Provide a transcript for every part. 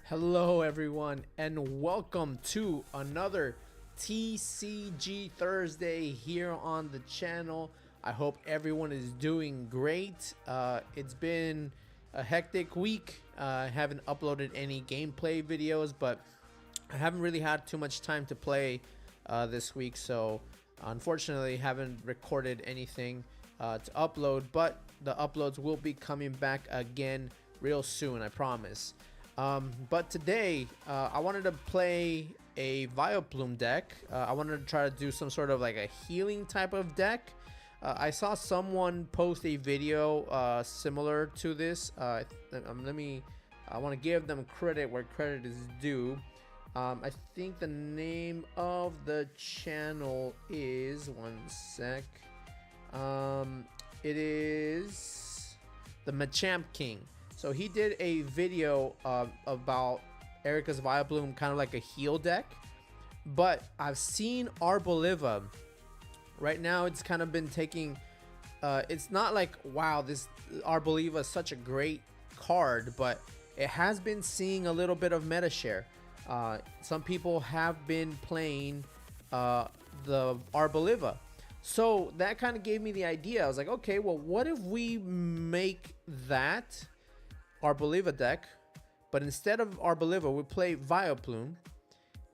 Hello everyone and welcome to another TCG Thursday here on the channel. I hope everyone is doing great. It's been a hectic week. I haven't uploaded any gameplay videos, but I haven't really had too much time to play this week, so unfortunately haven't recorded anything to upload, but the uploads will be coming back again real soon, I promise. But today, I wanted to play a Vileplume deck. I wanted to try to do some sort of like a healing type of deck. I saw someone post a video similar to this. I want to give them credit where credit is due. I think the name of the channel is, one sec. It is the Machamp King. So he did a video about Erika's Vileplume, kind of like a heal deck. But I've seen Arboliva. Right now it's kind of been taking, it's not like, wow, this Arboliva is such a great card, but it has been seeing a little bit of meta share. Some people have been playing the Arboliva. So that kind of gave me the idea. I was like, okay, well, what if we make that Arboliva deck, but instead of Arboliva we play Vileplume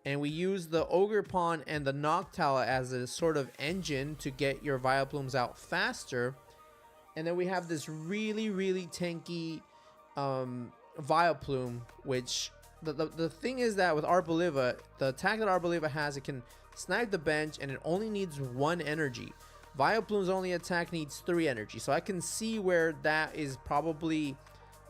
and we use the Ogerpon and the Noctowl as a sort of engine to get your Vileplumes out faster, and then we have this really tanky Vileplume, which the thing is that with Arboliva, the attack that Arboliva has, it can snipe the bench and it only needs 1 energy. Vileplume's only attack needs 3 energy, so I can see where that is probably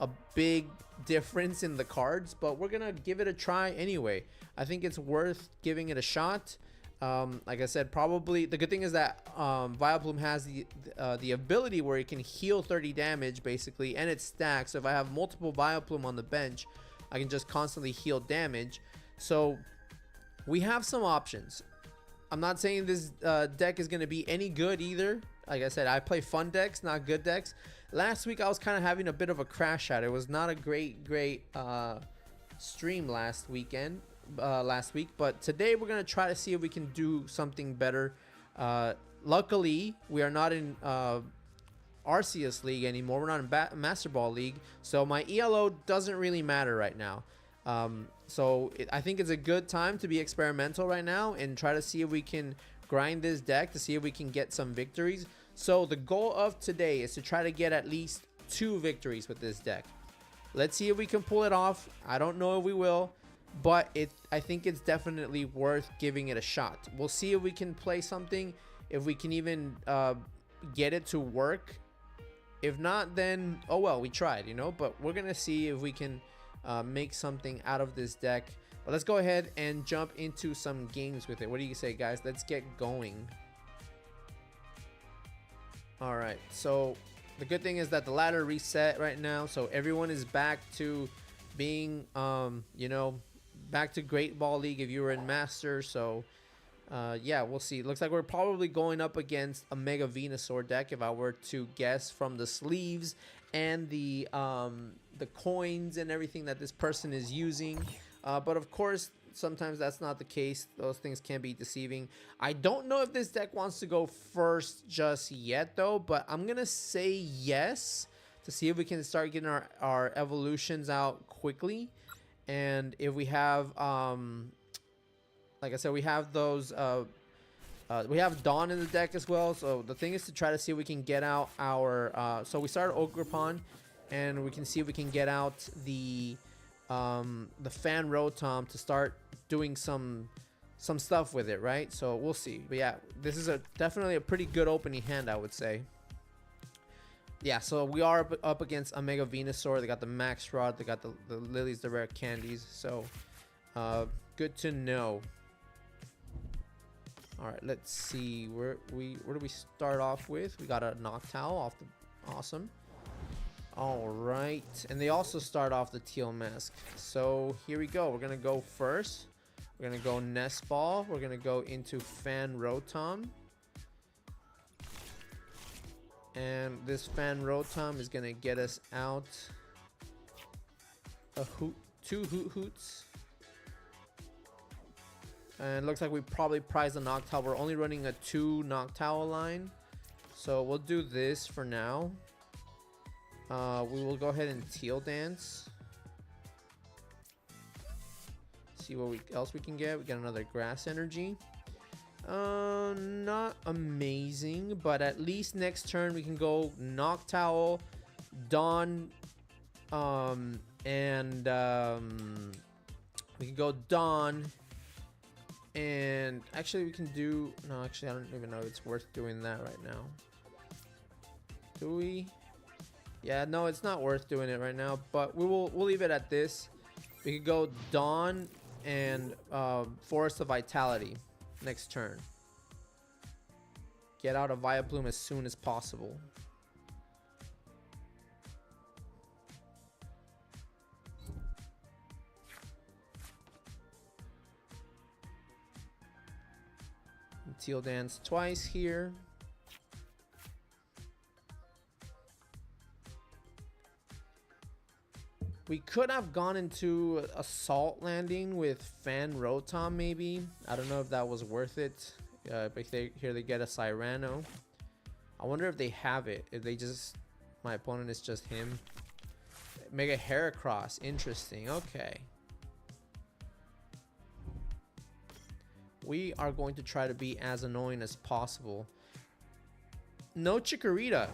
a big difference in the cards, but we're gonna give it a try anyway. I think it's worth giving it a shot. Like I said, probably the good thing is that Vileplume has the ability where it can heal 30 damage basically, and it stacks. So if I have multiple Vileplume on the bench, I can just constantly heal damage. So we have some options. I'm not saying this deck is gonna be any good either. Like I said, I play fun decks, not good decks. Last week I was kind of having a bit of a crash out. It was not a great stream last week, but today we're gonna try to see if we can do something better. Luckily we are not in Arceus League anymore. We're not in Master Ball League, so my ELO doesn't really matter right now. I think it's a good time to be experimental right now and try to see if we can grind this deck to see if we can get some victories. So the goal of today is to try to get at least 2 victories with this deck. Let's see if we can pull it off. I don't know if we will, but I think it's definitely worth giving it a shot. We'll see if we can play something, if we can even get it to work. If not, then oh well, we tried, you know. But we're gonna see if we can make something out of this deck. But let's go ahead and jump into some games with it. What do you say, guys? Let's get going. All right, so the good thing is that the ladder reset right now, so everyone is back to being you know, back to Great Ball League if you were in Master. So yeah, we'll see. Looks like we're probably going up against a Mega Venusaur deck if I were to guess from the sleeves and the coins and everything that this person is using. But of course, sometimes that's not the case. Those things can be deceiving. I don't know if this deck wants to go first just yet, though, but I'm going to say yes to see if we can start getting our evolutions out quickly. And if we have, like I said, we have those, we have Dawn in the deck as well. So the thing is to try to see if we can get out our, so we started Ogerpon, and we can see if we can get out the Fan Rotom to start doing some stuff with it, right? So we'll see. But yeah, this is definitely a pretty good opening hand, I would say. Yeah, so we are up against a Mega Venusaur. They got the Max Rod, they got the Lilies, the rare candies. So good to know. All right, let's see where do we start off with. We got a Noctowl off the awesome. All right, and they also start off the Teal Mask. So here we go. We're gonna go first. We're gonna go Nest Ball. We're gonna go into Fan Rotom, and this Fan Rotom is gonna get us out a Hoot 2 Hoot Hoots. And it looks like we probably prized a Noctowl. We're only running a 2 Noctowl line. So we'll do this for now. We will go ahead and Teal Dance. See what else we can get. We got another Grass Energy. Not amazing, but at least next turn we can go Noctowl, Dawn, and we can go Dawn, and actually we can do, no, actually I don't even know if it's worth doing that right now. Do we? Yeah, no, it's not worth doing it right now, but we'll leave it at this. We could go Dawn and Forest of Vitality next turn. Get out of Vileplume as soon as possible. Teal Dance twice here. We could have gone into Assault Landing with Fan Rotom maybe. I don't know if that was worth it. But here they get a Cyrano. I wonder if they have it. If they just... My opponent is just him. Mega Heracross. Interesting. Okay. We are going to try to be as annoying as possible. No Chikorita.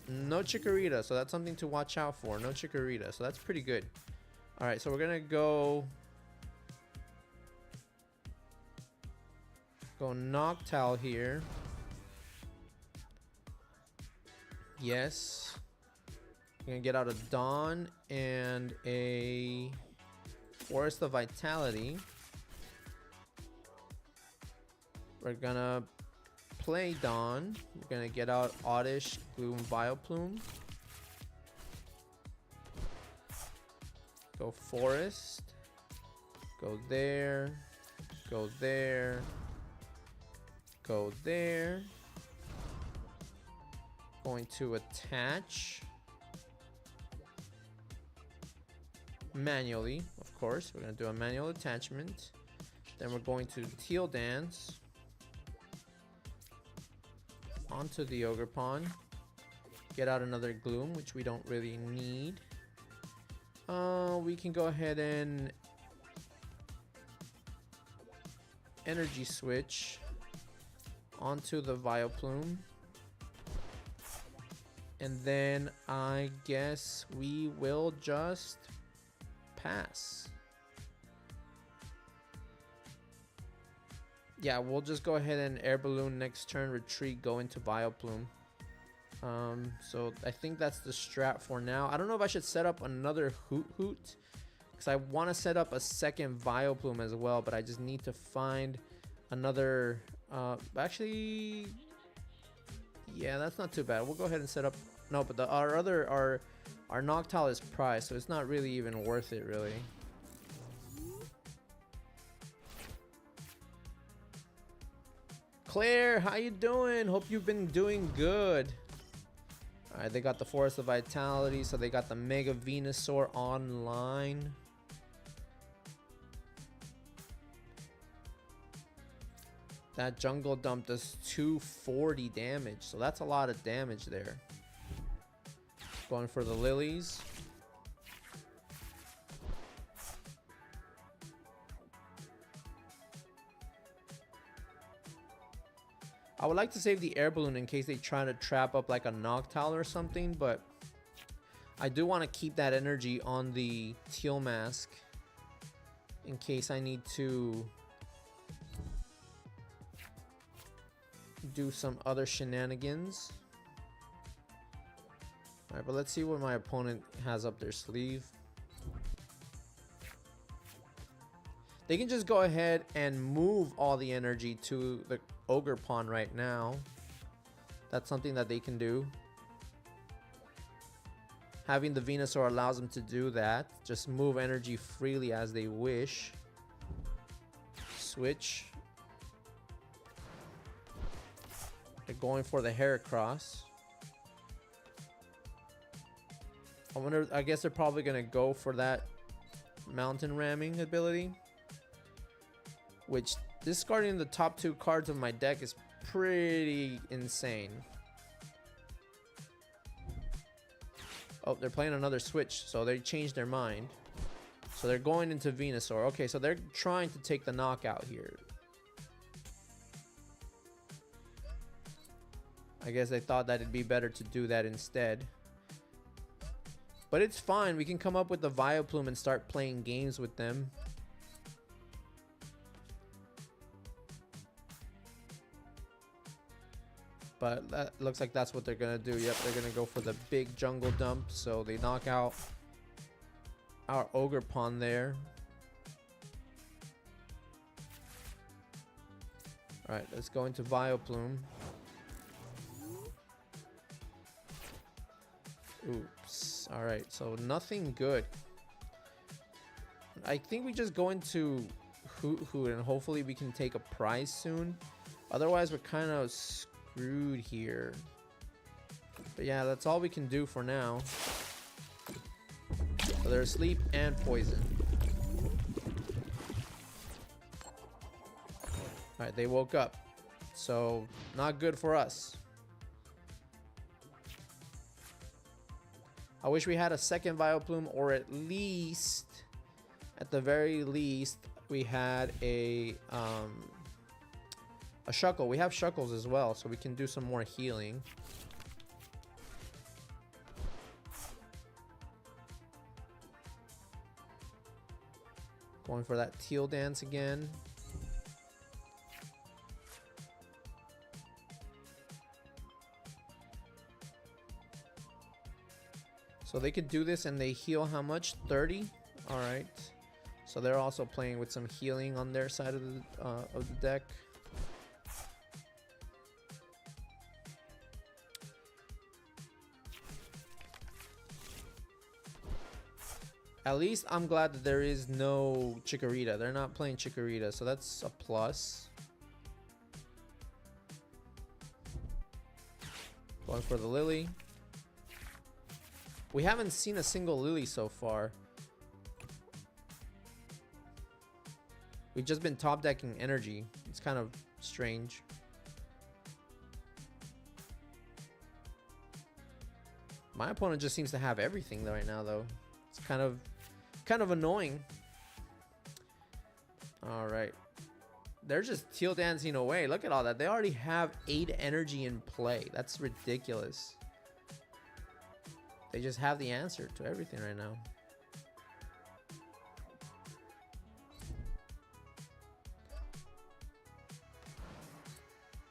No Chikorita, so that's something to watch out for. No Chikorita, so that's pretty good. All right, so we're gonna go Noctowl here. Yes. We're gonna get out a Dawn and a Forest of Vitality. We're gonna play Dawn. We're gonna get out Oddish, Gloom, Vileplume. Go Forest. Go there. Go there. Go there. Going to attach. Manually, of course. We're gonna do a manual attachment. Then we're going to Teal Dance. Onto the Ogerpon. Get out another Gloom, which we don't really need. We can go ahead and Energy Switch onto the Vileplume. And then I guess we will just pass. Yeah, we'll just go ahead and Air Balloon next turn, retreat, go into Vileplume. So I think that's the strat for now. I don't know if I should set up another Hoot Hoot, because I want to set up a second Vileplume as well, but I just need to find another... actually, yeah, that's not too bad. We'll go ahead and set up... No, but our Noctowl is prized, so it's not really even worth it, really. Claire, how you doing? Hope you've been doing good. All right, they got the Forest of Vitality, so they got the Mega Venusaur online. That Jungle Dump does 240 damage, so that's a lot of damage there. Going for the Lilies. I would like to save the Air Balloon in case they try to trap up like a Noctowl or something, but I do want to keep that energy on the Teal Mask in case I need to do some other shenanigans. Alright, but let's see what my opponent has up their sleeve. They can just go ahead and move all the energy to the Ogerpon right now. That's something that they can do. Having the Venusaur allows them to do that. Just move energy freely as they wish. Switch. They're going for the Heracross. I wonder, I guess they're probably gonna go for that mountain ramming ability, which discarding the top 2 cards of my deck is pretty insane. Oh, they're playing another switch, so they changed their mind. So they're going into Venusaur. Okay, so they're trying to take the knockout here. I guess they thought that it'd be better to do that instead. But it's fine. We can come up with the Vileplume and start playing games with them. But that looks like that's what they're going to do. Yep, they're going to go for the big jungle dump. So they knock out our Ogre Pond there. Alright, let's go into Vileplume. Oops. Alright, so nothing good. I think we just go into Hoot Hoot and hopefully we can take a prize soon. Otherwise, we're kind of screwed here. But yeah, that's all we can do for now. So they're asleep and poison. Alright, they woke up. So, not good for us. I wish we had a second Vileplume, or at the very least, we had a Shuckle. We have Shuckles as well, so we can do some more healing. Going for that Teal Dance again. So they could do this and they heal how much? 30? Alright. So they're also playing with some healing on their side of the deck. At least I'm glad that there is no Chikorita. They're not playing Chikorita, so that's a plus. Going for the Lily. We haven't seen a single Lily so far. We've just been top decking energy. It's kind of strange. My opponent just seems to have everything right now, though. It's kind of annoying. All right, they're just Teal Dancing away. Look at all that. They already have 8 energy in play. That's ridiculous. They just have the answer to everything right now.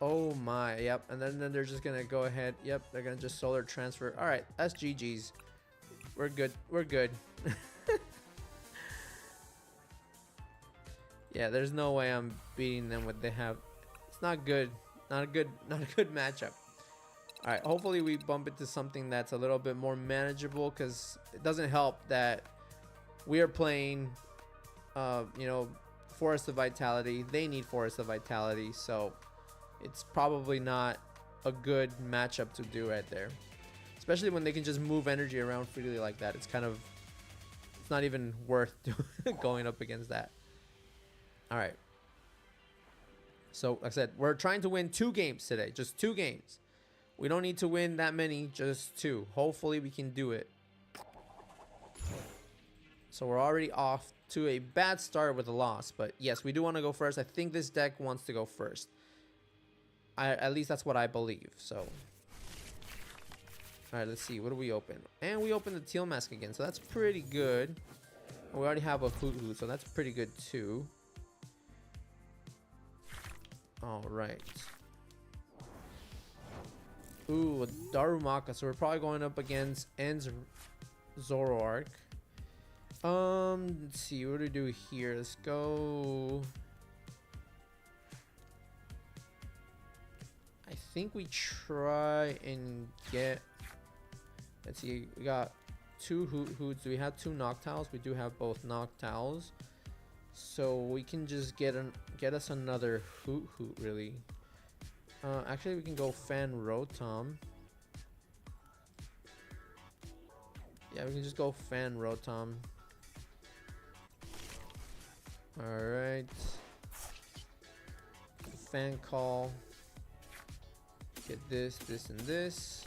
Oh my, yep. And then they're just gonna go ahead. Yep, they're gonna just solar transfer. All right, that's GG's. We're good. We're good. Yeah, there's no way I'm beating them with they have. It's not good. Not a good matchup. All right, hopefully we bump into something that's a little bit more manageable, because it doesn't help that we are playing, you know, Forest of Vitality. They need Forest of Vitality, so it's probably not a good matchup to do right there. Especially when they can just move energy around freely like that. It's not even worth going up against that. All right. So, like I said, we're trying to win 2 games today. Just 2 games. We don't need to win that many, just 2. Hopefully we can do it. So we're already off to a bad start with a loss. But yes, we do want to go first. I think this deck wants to go first. At least that's what I believe. So, all right, let's see. What do we open? And we open the Teal Mask again. So that's pretty good. We already have a Hoot Hoot, so that's pretty good too. All right. Ooh, a Darumaka. So we're probably going up against Ends Zoroark. Let's see. What do we do here? Let's go. I think we try and get. Let's see. We got 2 Hoot Hoots. Do we have 2 Noctowls? We do have both Noctowls. So we can just get us another Hoot Hoot, really. Actually, we can go Fan Rotom. Yeah, we can just go Fan Rotom. Alright. Fan call. Get this, this, and this.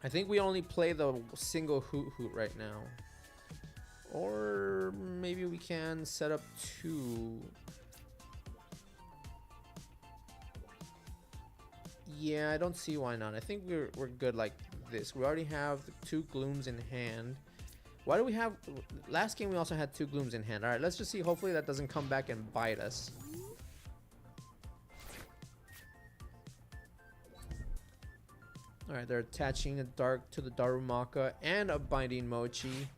I think we only play the single Hoot Hoot right now. Or maybe we can set up 2. Yeah, I don't see why not. I think we're good like this. We already have 2 Glooms in hand. Why do we have... Last game we also had 2 Glooms in hand. Alright, let's just see. Hopefully that doesn't come back and bite us. Alright, they're attaching a Dark to the Darumaka and a Binding Mochi.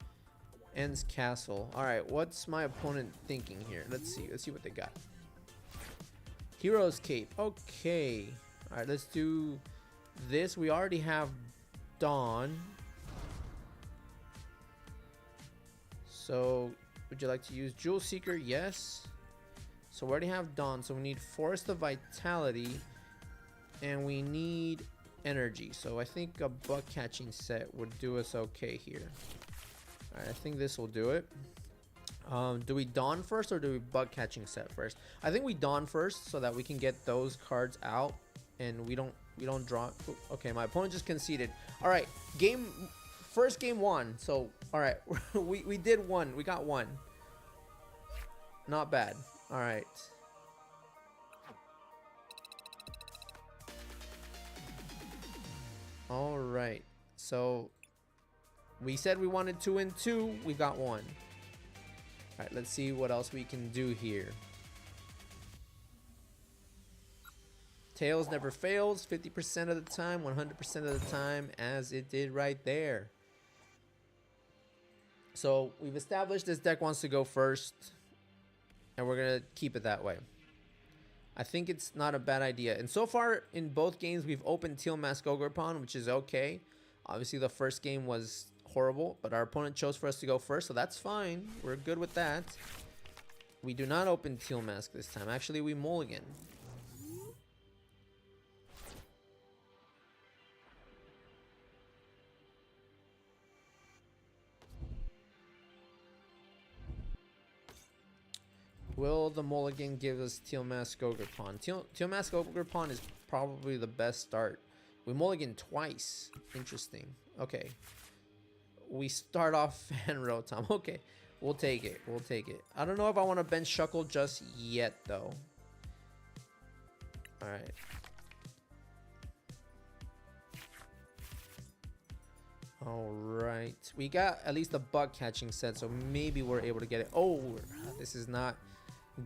Ends Castle. Alright, what's my opponent thinking here? Let's see. Let's see what they got. Hero's Cape. Okay. Alright, let's do this. We already have Dawn. So, would you like to use Jewel Seeker? Yes. So, we already have Dawn. So, we need Forest of Vitality. And we need energy. So, I think a bug catching set would do us okay here. Alright, I think this will do it. Do we Dawn first or do we bug catching set first? I think we Dawn first so that we can get those cards out and we don't draw. Okay, my opponent just conceded. All right, first game 1. So all right, we did 1. We got 1. Not bad. All right. All right. So we said we wanted 2 and 2. We got 1. All right, let's see what else we can do here. Tails never fails, 50% of the time, 100% of the time, as it did right there. So we've established this deck wants to go first, and we're going to keep it that way. I think it's not a bad idea. And so far in both games, we've opened Teal Mask Ogerpon, which is okay. Obviously, the first game was horrible, but our opponent chose for us to go first, so that's fine. We're good with that. We do not open Teal Mask this time. Actually, we mulligan. Will the mulligan give us Teal Mask Ogerpon? Teal Mask Ogerpon is probably the best start. We mulligan twice. Interesting. Okay. We start off Fan Rotom. Okay. We'll take it. We'll take it. I don't know if I want to bench Shuckle just yet, though. Alright. Alright. We got at least a bug catching set, so maybe we're able to get it. Oh, this is not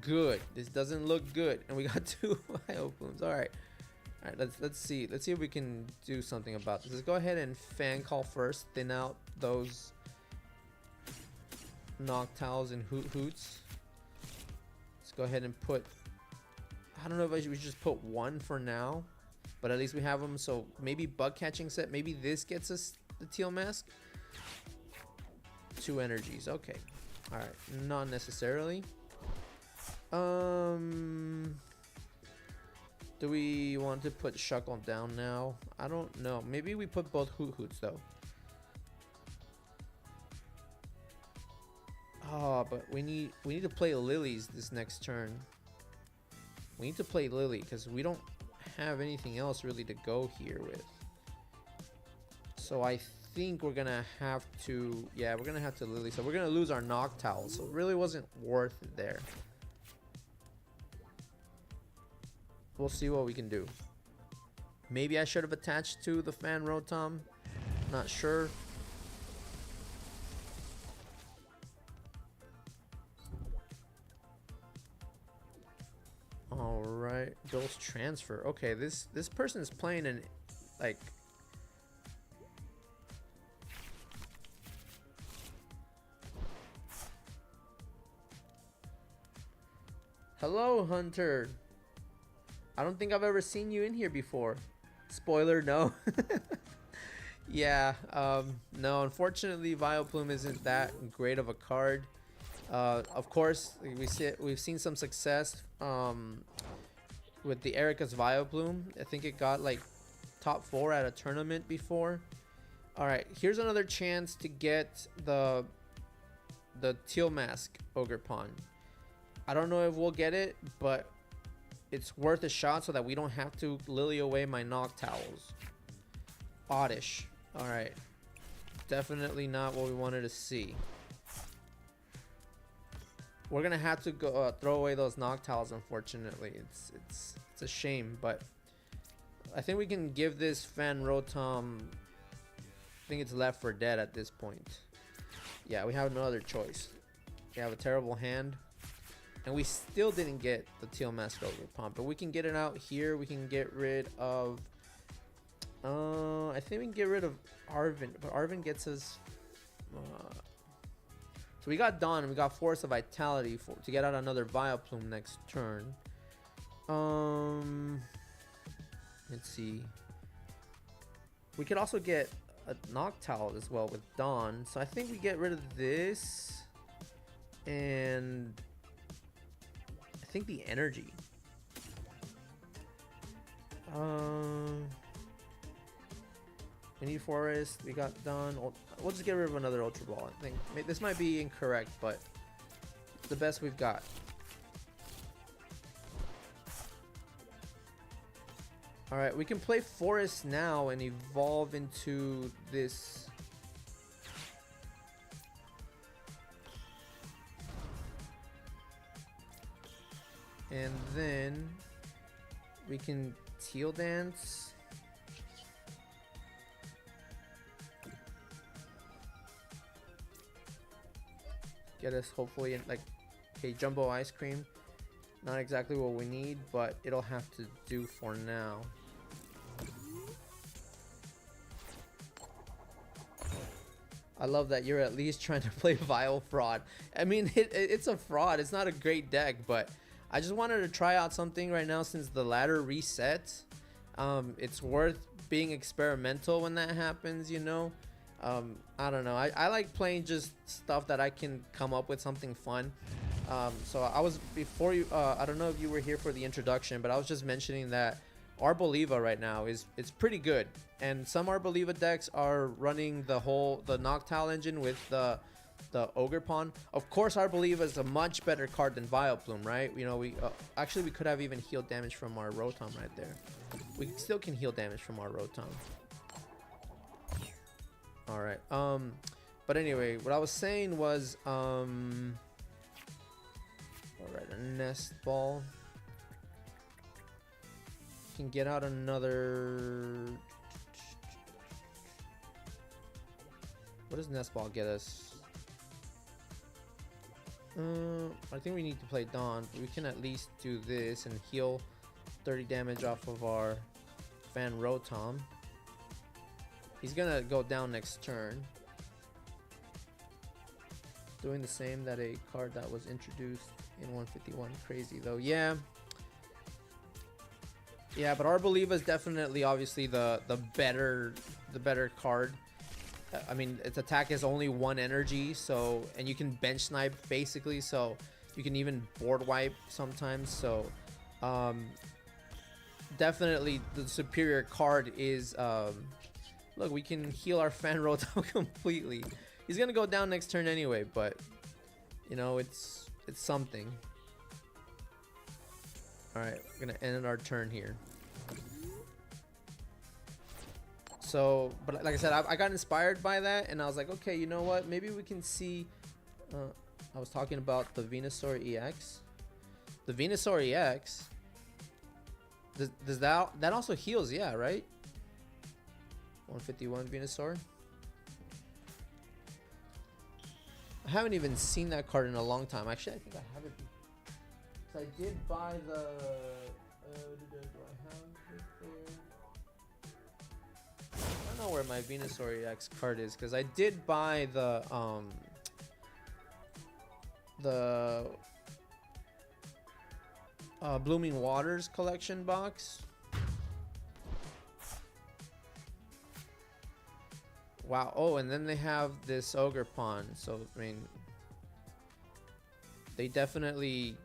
good. This doesn't look good. And we got 2 Vileplumes. Alright. Alright, let's see. Let's see if we can do something about this. Let's go ahead and fan call first. Thin out those Noctowls and Hoot Hoots. Let's go ahead and put... I don't know if we should just put 1 for now. But at least we have them. So maybe bug catching set. Maybe this gets us the Teal Mask. 2 energies. Okay. Alright. Not necessarily. Do we want to put Shuckle down now? I don't know. Maybe we put both Hoot Hoots though. Oh, but we need to play Lilies this next turn. We need to play Lily because we don't have anything else really to go here with. So I think we're gonna have to, yeah, we're gonna have to Lily. So we're gonna lose our Noctowl. So it really wasn't worth it there. We'll see what we can do. Maybe I should have attached to the Fan Rotom. Not sure. All right, Ghost Transfer. Okay, this person is playing an like. Hello, Hunter. I don't think I've ever seen you in here before. Spoiler, no. Yeah, no, unfortunately, Vileplume isn't that great of a card. Of course, we've seen some success with the Erika's Vileplume. I think it got like top 4 at a tournament before. All right, here's another chance to get the the Teal Mask Ogerpon. I don't know if we'll get it, but it's worth a shot so that we don't have to lily away my Noctowls. Oddish. Alright. Definitely not what we wanted to see. We're gonna have to go throw away those Noctowls, unfortunately. It's a shame, but I think we can give this Fan Rotom. I think it's left for dead at this point. Yeah, we have no other choice. We have a terrible hand, and we still didn't get the Teal Mask Ogerpon, but we can get it out here. We can get rid of. I think we can get rid of Arven, but Arven gets us. So we got Dawn and we got Force of Vitality to get out another Vileplume next turn. Let's see. We could also get a Noctowl as well with Dawn. So I think we get rid of this. And I think the energy. We need Forest. We got Dawn. We'll just get rid of another Ultra Ball. I think this might be incorrect, but it's the best we've got. All right, we can play Forest now and evolve into this. And then we can Teal Dance. Get us hopefully in, like, okay, Jumbo Ice Cream. Not exactly what we need, but it'll have to do for now. I love that you're at least trying to play Vile Fraud. I mean, it's a fraud. It's not a great deck, but I just wanted to try out something right now since the ladder resets. It's worth being experimental when that happens, you know. I don't know. I like playing just stuff that I can come up with something fun. So I was before you. I don't know if you were here for the introduction, but I was just mentioning that Arboliva right now it's pretty good, and some Arboliva decks are running the Noctowl engine with the Ogerpon. Of course, Arboliva is a much better card than Vileplume, right? You know, we actually we could have even healed damage from our Rotom right there. We still can heal damage from our Rotom. All right. But anyway, what I was saying was, all right, a Nest Ball. Can get out another. What does Nest Ball get us? I think we need to play Dawn, but we can at least do this and heal 30 damage off of our Fan Rotom. He's gonna go down next turn. Doing the same that a card that was introduced in 151. Crazy though. Yeah, but Arboliva is definitely obviously the better card. I mean, its attack is only 1 energy, so, and you can bench snipe basically, so you can even board wipe sometimes. So definitely the superior card is look, we can heal our Fan Rotom completely. He's gonna go down next turn anyway, but you know, it's something. All right, we're gonna end our turn here. So, but like I said, I got inspired by that, and I was like, okay, you know what? Maybe we can see. I was talking about the Venusaur EX. The Venusaur EX. Does that also heals? Yeah, right. 151 Venusaur. I haven't even seen that card in a long time. Actually, I think I have it. So I did buy the. Do I have it there? I don't know where my Venusaur EX card is, because I did buy the Blooming Waters collection box. Wow. Oh, and then they have this Ogerpon. So, I mean, they definitely...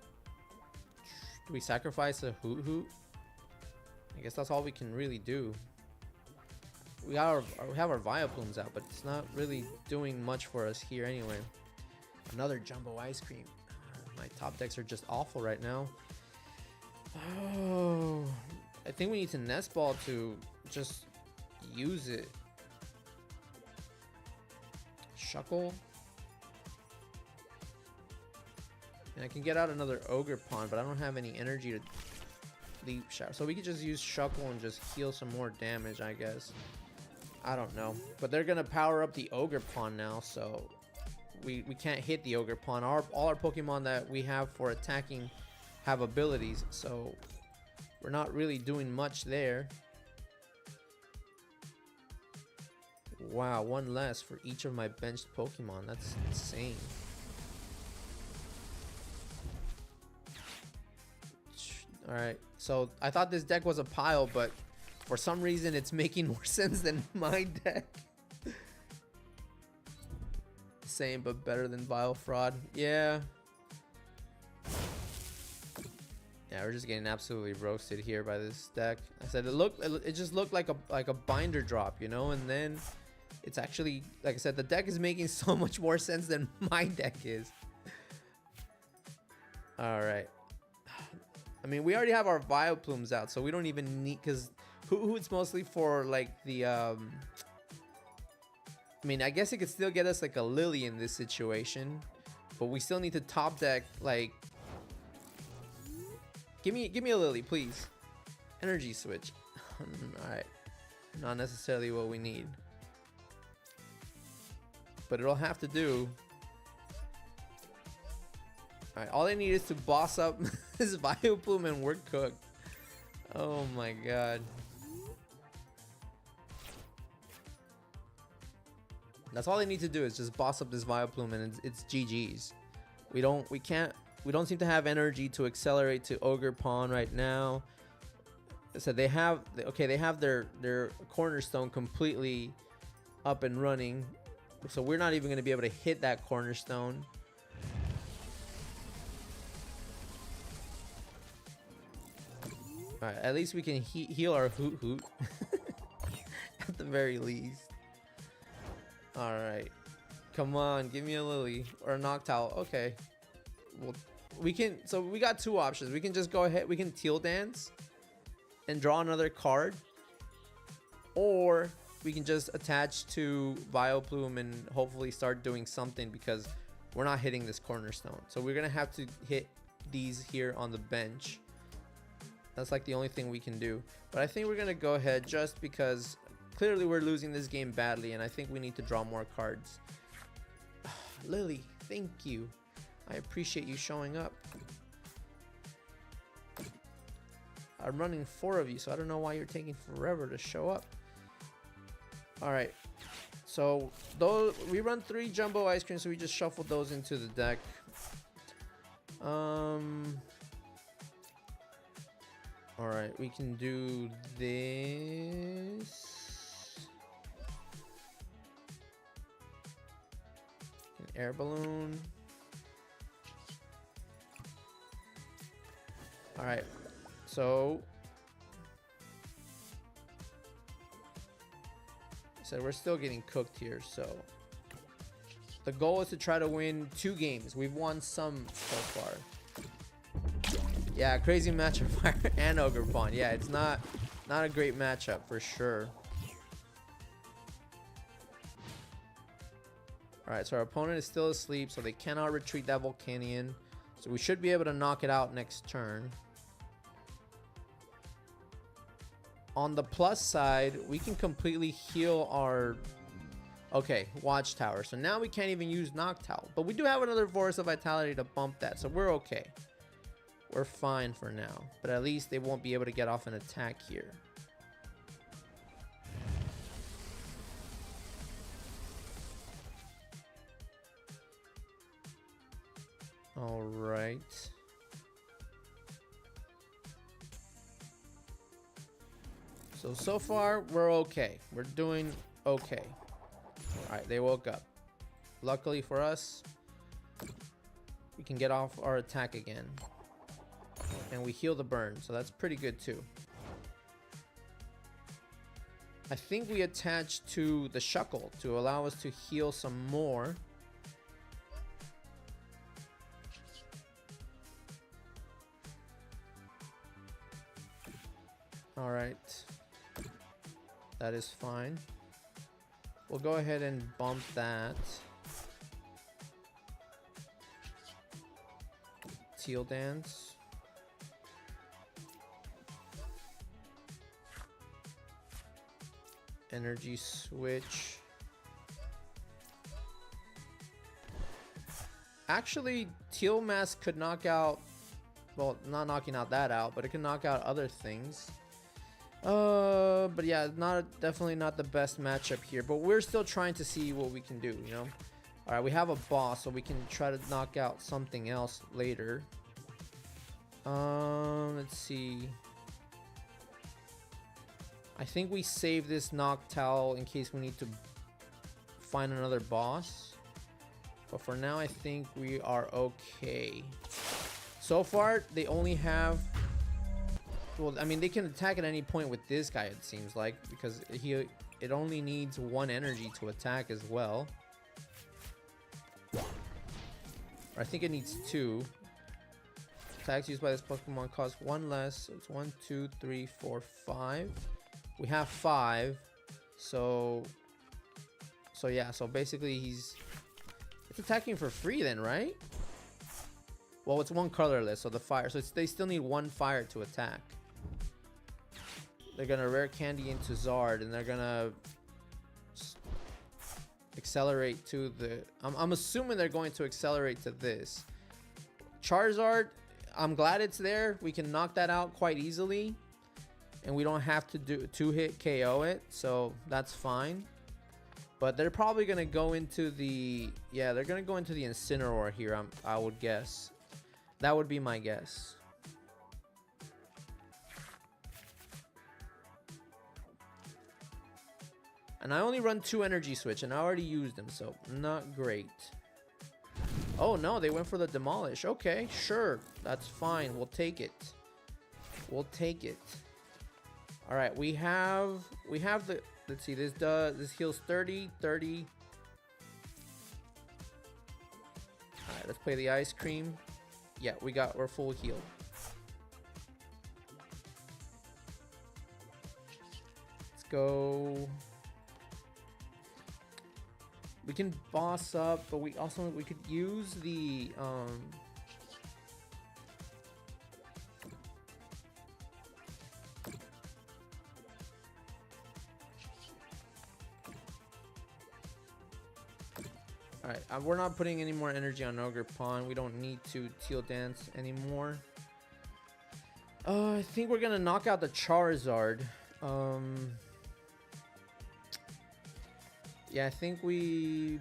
Do we sacrifice a Hoot Hoot? I guess that's all we can really do. We have our Vileplumes out, but it's not really doing much for us here anyway. Another jumbo ice cream. My top decks are just awful right now. Oh, I think we need to nest ball to just use it. Shuckle. And I can get out another Ogre Pond, but I don't have any energy to leap shower. So we could just use Shuckle and just heal some more damage, I guess. I don't know. But they're going to power up the Ogre Pond now, so we can't hit the Ogre Pond. All our Pokemon that we have for attacking have abilities, so we're not really doing much there. Wow, one less for each of my benched Pokemon. That's insane. Alright, so I thought this deck was a pile, but for some reason it's making more sense than my deck. Same but better than Vile Fraud. Yeah. Yeah, we're just getting absolutely roasted here by this deck. I said it just looked like a binder drop, you know, and then it's actually, like I said, the deck is making so much more sense than my deck is. All right. I mean, we already have our Vileplumes out, so we don't even need, because who it's mostly for, like the I mean, I guess it could still get us like a Lily in this situation, but we still need to top deck, like, give me a Lily, please. Energy switch. All right, not necessarily what we need, but it'll have to do. All right, all they need is to boss up this Vileplume and we're cooked. Oh my god. That's all they need to do is just boss up this Vileplume and it's GG's. We don't seem to have energy to accelerate to Ogre Pond right now. So they have their cornerstone completely up and running. So we're not even going to be able to hit that cornerstone. All right, at least we can heal our Hoot Hoot at the very least. All right, come on, give me a Lily or a Noctowl. Okay, well, we can. So we got two options. We can just go ahead. We can Teal Dance and draw another card, or we can just attach to Vileplume and hopefully start doing something because we're not hitting this cornerstone. So we're gonna have to hit these here on the bench. That's like the only thing we can do. But I think we're gonna go ahead just because clearly we're losing this game badly and I think we need to draw more cards. Lily, thank you. I appreciate you showing up. I'm running 4 of you, so I don't know why you're taking forever to show up. All right, so those we run 3 jumbo ice creams, so we just shuffled those into the deck. All right, we can do this. An air balloon. All right, so we're still getting cooked here. So the goal is to try to win 2 games. We've won some so far. Yeah, crazy matchup, Fire and Ogre Pond. Yeah, it's not a great matchup for sure. All right, so our opponent is still asleep, so they cannot retreat that Volcanion. So we should be able to knock it out next turn. On the plus side, we can completely heal our... Okay, Watchtower. So now we can't even use Noctowl. But we do have another Force of Vitality to bump that, so we're okay. We're fine for now. But at least they won't be able to get off an attack here. All right. So far, we're okay. We're doing okay. All right, they woke up. Luckily for us, we can get off our attack again. And we heal the burn, so that's pretty good too. I think we attach to the Shuckle to allow us to heal some more. All right. That is fine. We'll go ahead and bump that. Teal Dance. Energy Switch. Actually, Teal Mask could knock out, well, not knocking out that out, but it can knock out other things. But yeah, definitely not the best matchup here, but we're still trying to see what we can do, you know. All right, we have a boss, so we can try to knock out something else later. Let's see. I think we save this Noctowl in case we need to find another boss. But for now, I think we are okay. So far, they only have... Well, I mean, they can attack at any point with this guy, it seems like. Because it only needs 1 energy to attack as well. Or I think it needs 2. Attacks used by this Pokemon cost 1 less. So it's 1, 2, 3, 4, 5. We have 5. So yeah, so basically it's attacking for free then, right? Well, it's 1 colorless, so the fire. So they still need 1 fire to attack. They're gonna rare candy into Zard, and they're gonna accelerate to the... I'm assuming they're going to accelerate to this. Charizard, I'm glad it's there. We can knock that out quite easily. And we don't have to do 2-hit KO it, so that's fine. But they're probably gonna go into the... Yeah, they're gonna go into the Incineroar here, I would guess. That would be my guess. And I only run 2 Energy Switch, and I already used them, so not great. Oh no, they went for the Demolish. Okay, sure, that's fine. We'll take it. We'll take it. All right, we have the... Let's see, this heals 30, 30. All right, let's play the Ice Cream. Yeah, we're full healed. Let's go. We can boss up, but we could use the Alright, we're not putting any more energy on Ogre Pond. We don't need to Teal Dance anymore. I think we're gonna knock out the Charizard. Yeah, I think we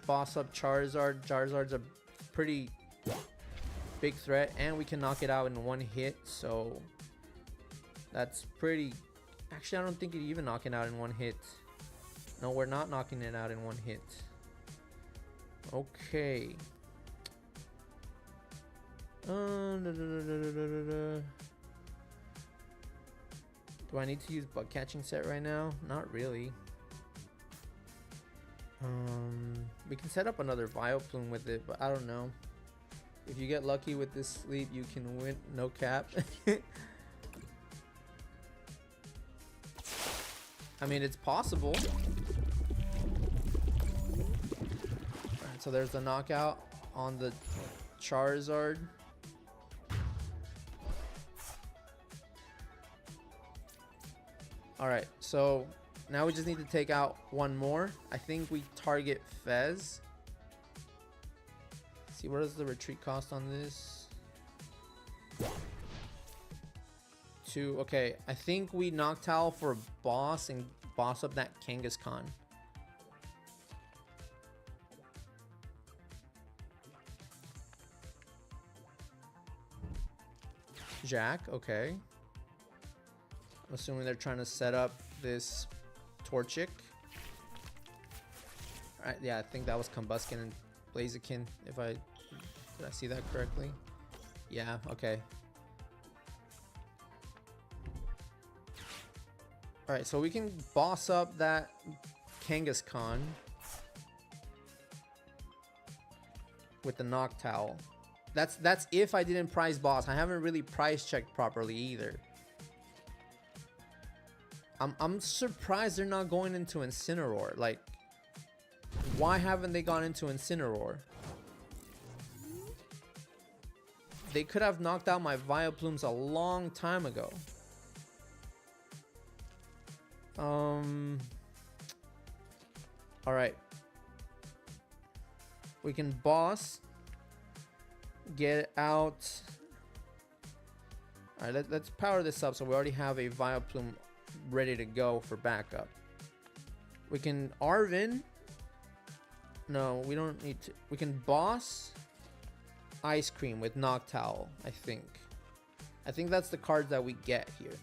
boss up Charizard. Charizard's a pretty big threat, and we can knock it out in 1 hit, so that's pretty... Actually, I don't think it even knocking out in 1 hit. No, we're not knocking it out in 1 hit. Okay. Do I need to use bug catching set right now? Not really. We can set up another Vileplume with it, but I don't know. If you get lucky with this sleep, you can win. No cap. I mean, it's possible. Alright, so there's the knockout on the Charizard. Alright, so now we just need to take out one more. I think we target Fez. See, what is the retreat cost on this? 2. Okay, I think we Noctowl for a boss and boss up that Kangaskhan. Jack, okay. I'm assuming they're trying to set up this Torchic. Alright, yeah, I think that was Combuskin and Blaziken, if did I see that correctly? Yeah, okay. Alright, so we can boss up that Kangaskhan with the Noctowl. That's if I didn't prize boss. I haven't really price checked properly either. I'm surprised they're not going into Incineroar. Like, why haven't they gone into Incineroar? They could have knocked out my Vileplumes a long time ago. Alright. We can boss. Get out. Alright, let's power this up so we already have a Vileplume ready to go for backup. We can Arvin. No, we don't need to. We can boss Ice Cream with Noctowl, I think. I think that's the card that we get here.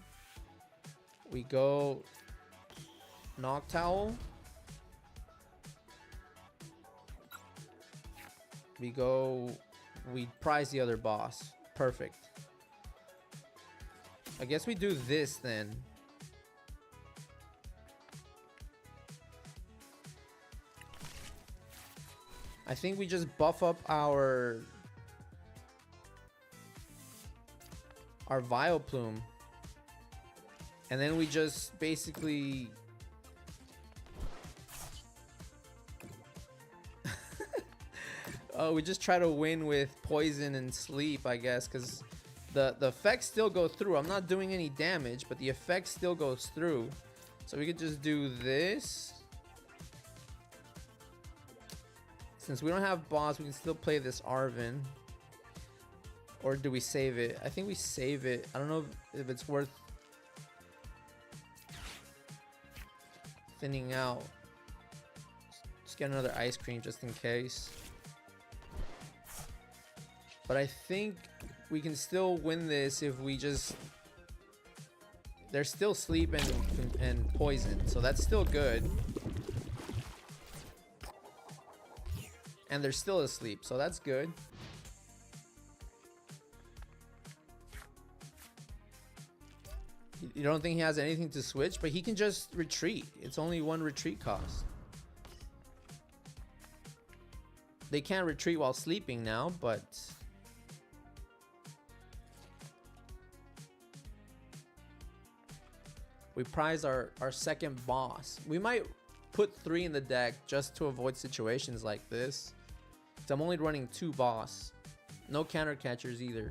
We go Noctowl. We prize the other boss. Perfect. I guess we do this then. I think we just buff up our Vileplume. And then we just basically oh, we just try to win with poison and sleep, I guess, because the effects still go through. I'm not doing any damage, but the effect still goes through. So we could just do this. Since we don't have boss, we can still play this Arvin. Or do we save it? I think we save it. I don't know if it's worth thinning out. Just get another Ice Cream just in case. But I think we can still win this if we just... There's still sleep and poison, so that's still good. And they're still asleep, so that's good. You don't think he has anything to switch? But he can just retreat. It's only one retreat cost. They can't retreat while sleeping now, but... We prize our second boss. We might put 3 in the deck just to avoid situations like this. So I'm only running 2 boss. No counter catchers either.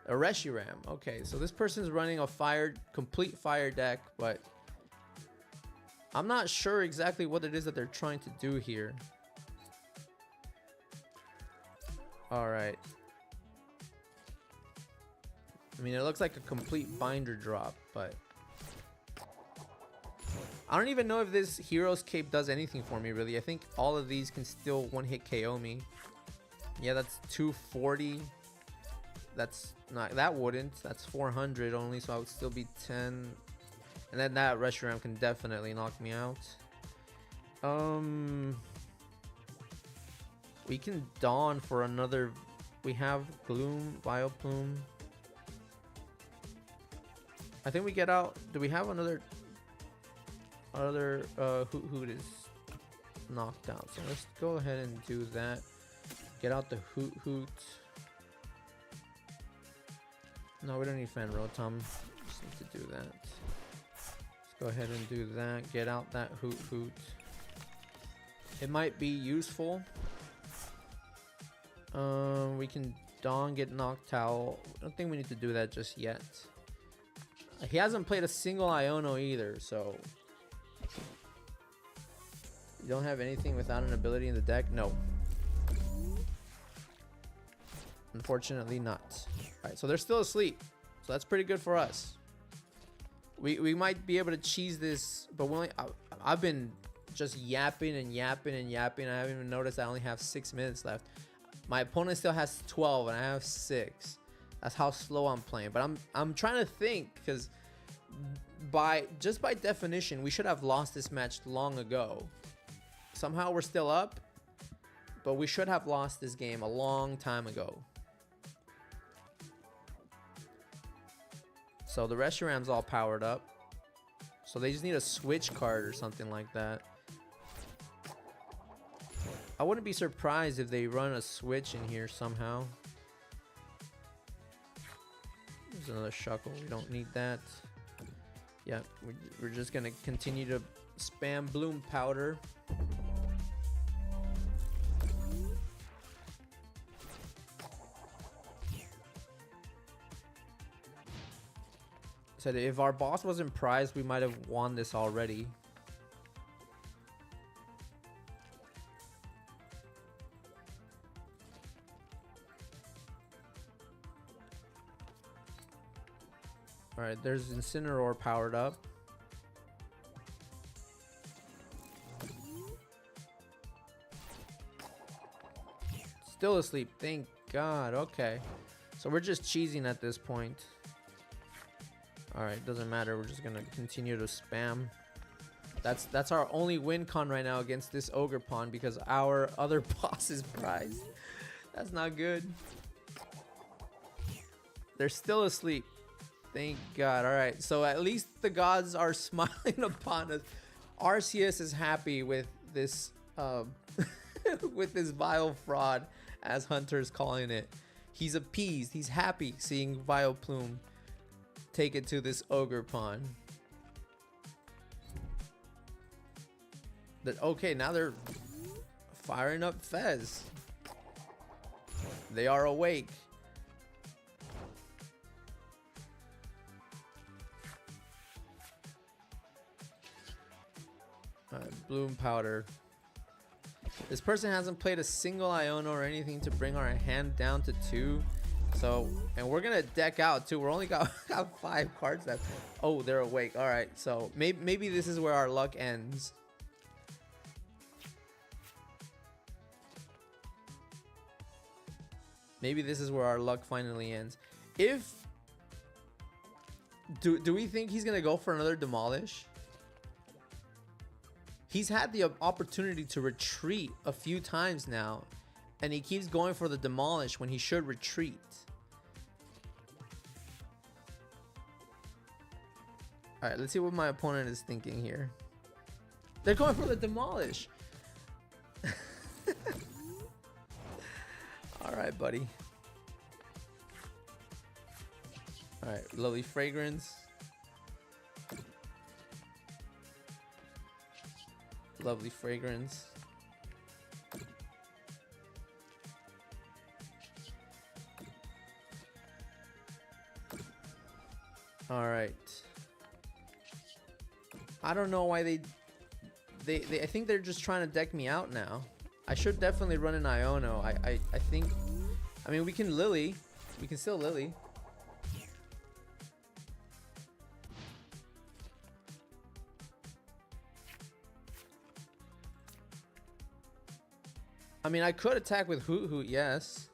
A Reshiram. Okay, so this person's running a complete fire deck, but I'm not sure exactly what it is that they're trying to do here. Alright. I mean, it looks like a complete binder drop, but I don't even know if this Hero's Cape does anything for me, really. I think all of these can still one-hit KO me. Yeah, that's 240. That's not... That wouldn't. That's 400 only, so I would still be 10. And then that Reshiram can definitely knock me out. We can Dawn for another... We have Gloom, Vileplume. I think we get out... Do we have another... Hoot is knocked out, so let's go ahead and do that. Get out the Hoot. No, we don't need Fan Rotom. Just need to do that. Let's go ahead and do that. Get out that Hoot. It might be useful. We can Dawn, get Noctowl. I don't think we need to do that just yet. He hasn't played a single Iono either, so... You don't have anything without an ability in the deck? No. Unfortunately not. Alright, so they're still asleep. So that's pretty good for us. We might be able to cheese this, but I've been just yapping and yapping and yapping. I haven't even noticed I only have 6 minutes left. My opponent still has 12 and I have 6. That's how slow I'm playing. But I'm trying to think, because by definition, we should have lost this match long ago. Somehow we're still up, but we should have lost this game a long time ago. So the Reshiram's all powered up. So they just need a switch card or something like that. I wouldn't be surprised if they run a switch in here somehow. There's another Shuckle. We don't need that. Yeah, we're just gonna continue to spam bloom powder. Said if our boss wasn't prized, we might have won this already. All right, there's Incineroar powered up. Still asleep, thank God. Okay, so we're just cheesing at this point. All right, doesn't matter. We're just gonna continue to spam. That's our only win con right now against this Ogerpon because our other boss is prized. That's not good. They're still asleep. Thank God. All right, so at least the gods are smiling upon us. Arceus is happy with this with this vile fraud, as Hunter's calling it. He's appeased. He's happy seeing Vileplume take it to this Ogerpon. That okay, now they're firing up Fez. They are awake. Bloom powder. This person hasn't played a single Iono or anything to bring our hand down to 2. So, and we're gonna deck out too. We're only got 5 cards left. Oh, they're awake. All right, so maybe this is where our luck ends. Maybe this is where our luck finally ends. If do we think he's gonna go for another Demolish? He's had the opportunity to retreat a few times now, and he keeps going for the Demolish when he should retreat. All right, let's see what my opponent is thinking here. They're going for the Demolish. All right, buddy. All right, lovely fragrance. Lovely fragrance. All right. I don't know why they I think they're just trying to deck me out now. I should definitely run an Iono. I think, I mean, we can Lily. We can still Lily. I mean, I could attack with Hoot Hoot, yes.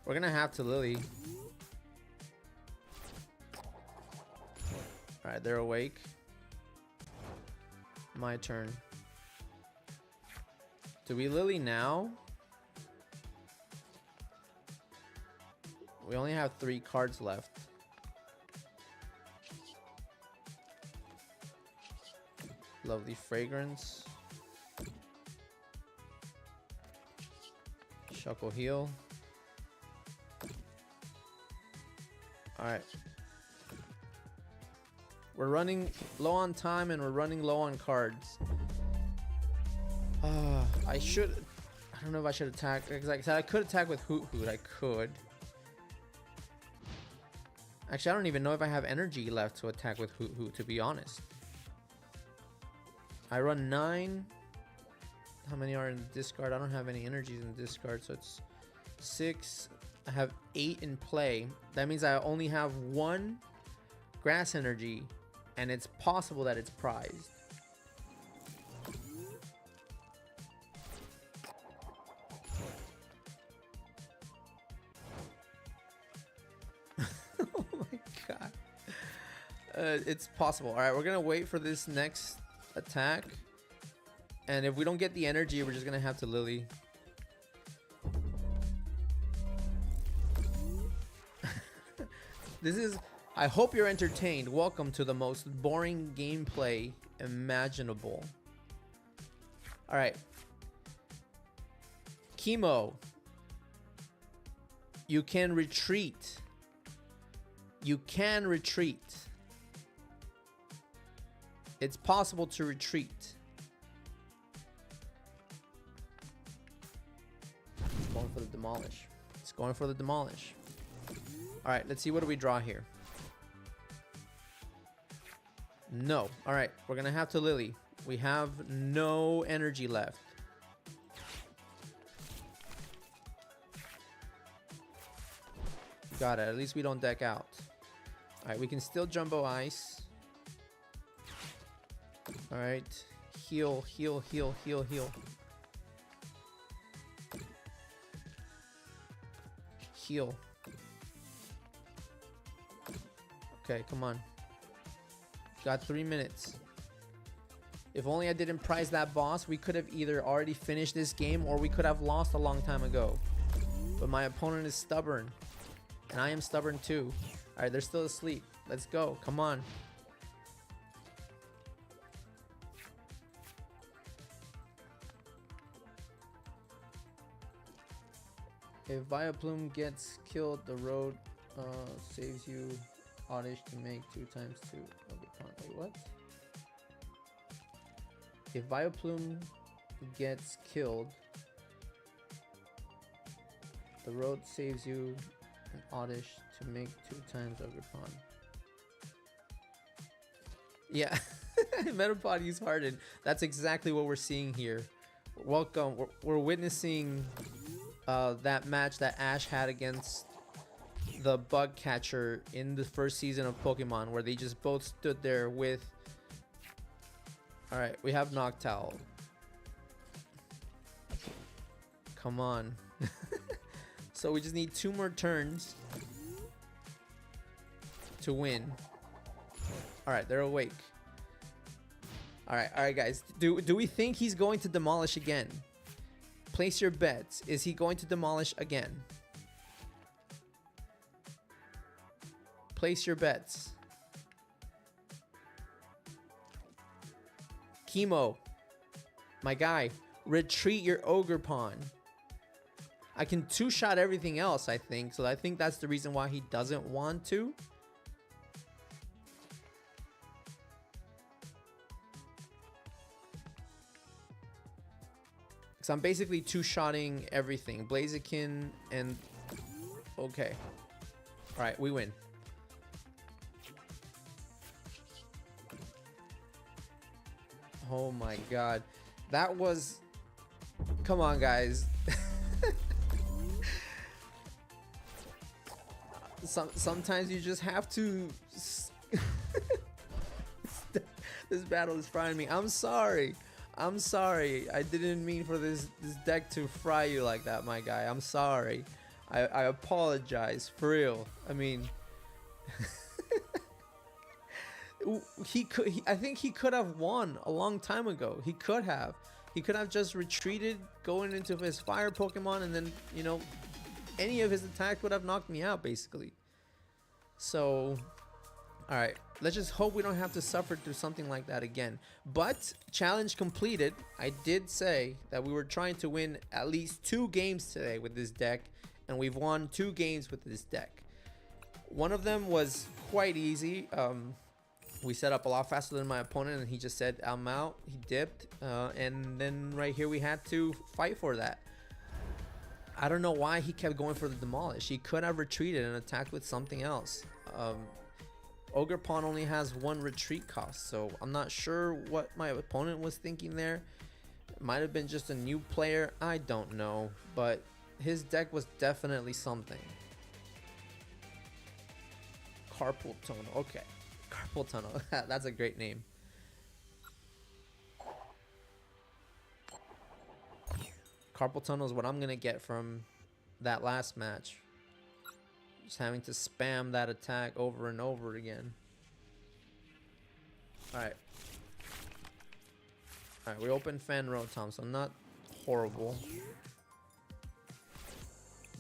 We're gonna have to Lily. Alright, they're awake. My turn. Do we Lily now? We only have 3 cards left. Lovely fragrance. Shuckle heal. Alright. We're running low on time and we're running low on cards. I don't know if I should attack. Because like I said, I could attack with Hoot Hoot. I could. Actually, I don't even know if I have energy left to attack with Hoot Hoot, to be honest. I run 9. How many are in the discard? I don't have any energies in the discard, so it's 6. I have 8 in play. That means I only have 1 grass energy, and it's possible that it's prized. Oh my god. It's possible. All right, we're gonna wait for this next attack, and if we don't get the energy, we're just gonna have to Lily. This is, I hope you're entertained. Welcome to the most boring gameplay imaginable. All right, Chemo. You can retreat. You can retreat. It's possible to retreat. It's going for the demolish. It's going for the demolish. All right, let's see, what do we draw here? No. All right, we're gonna have to Lily. We have no energy left. Got it. At least we don't deck out. All right, we can still Jumbo Ice. All right, heal, heal, heal, heal, heal. Heal. Okay, come on. Got 3 minutes. If only I didn't prize that boss, we could have either already finished this game or we could have lost a long time ago. But my opponent is stubborn. And I am stubborn too. Alright, they're still asleep. Let's go. Come on. If Vileplume gets killed, the road saves you oddish to make 2 times 2 of the con. Wait, what? If Vileplume gets killed, the road saves you an oddish to make 2 times of your pawn. Yeah, Metapod use hardened. That's exactly what we're seeing here. Welcome. We're witnessing that match that Ash had against the bug catcher in the first season of Pokemon, where they just both stood there with... Alright, we have Noctowl. Come on. So we just need 2 more turns to win. Alright, they're awake. Alright guys. Do we think he's going to demolish again? Place your bets. Is he going to demolish again? Place your bets. Chemo, my guy, retreat your ogre pawn. I can 2-shot everything else, I think. So I think that's the reason why he doesn't want to. Because I'm basically 2-shotting everything. Blaziken and... Okay. Alright, we win. Oh my god. That was... Come on, guys. Sometimes you just have to... This battle is frying me. I'm sorry. I'm sorry. I didn't mean for this deck to fry you like that, my guy. I'm sorry. I apologize. For real. I mean... I think he could have won a long time ago. He could have just retreated going into his fire Pokemon, and then, you know, any of his attacks would have knocked me out basically. So all right, let's just hope we don't have to suffer through something like that again. But challenge completed. I did say that we were trying to win at least 2 games today with this deck, and we've won 2 games with this deck. One of them was quite easy. We set up a lot faster than my opponent, and he just said, I'm out. He dipped. And then right here, we had to fight for that. I don't know why he kept going for the demolish. He could have retreated and attacked with something else. Ogre Pawn only has 1 retreat cost, so I'm not sure what my opponent was thinking there. It might have been just a new player. I don't know, but his deck was definitely something. Carpal Tunnel. Okay. Carpal Tunnel. That's a great name. Carpal Tunnel is what I'm gonna get from that last match. Just having to spam that attack over and over again. Alright. Alright, we open Fan Rotom, so not horrible.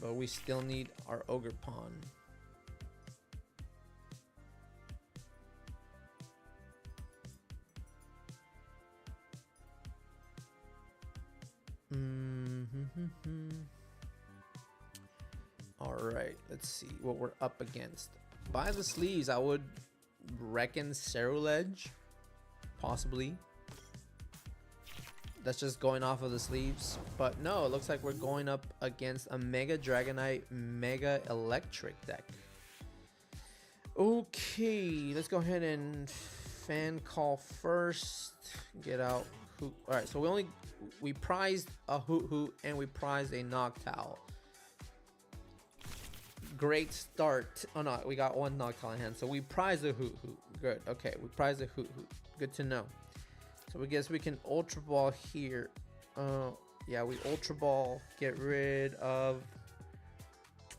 But we still need our Ogre Pawn. All right, let's see what we're up against. By the sleeves, I would reckon Ceruledge, possibly. That's just going off of the sleeves. But no, it looks like we're going up against a Mega Dragonite, Mega Electric deck. Okay, let's go ahead and fan call first. Get out Hoot. All right, so we prized a Hoot and we prized a Noctowl. Great start. Oh no, we got one Noctowl in hand, so we prized a Hoot. Good. Okay, we prized a Hoot. Good to know. So we guess we can Ultra Ball here. Yeah, we Ultra Ball. Get rid of.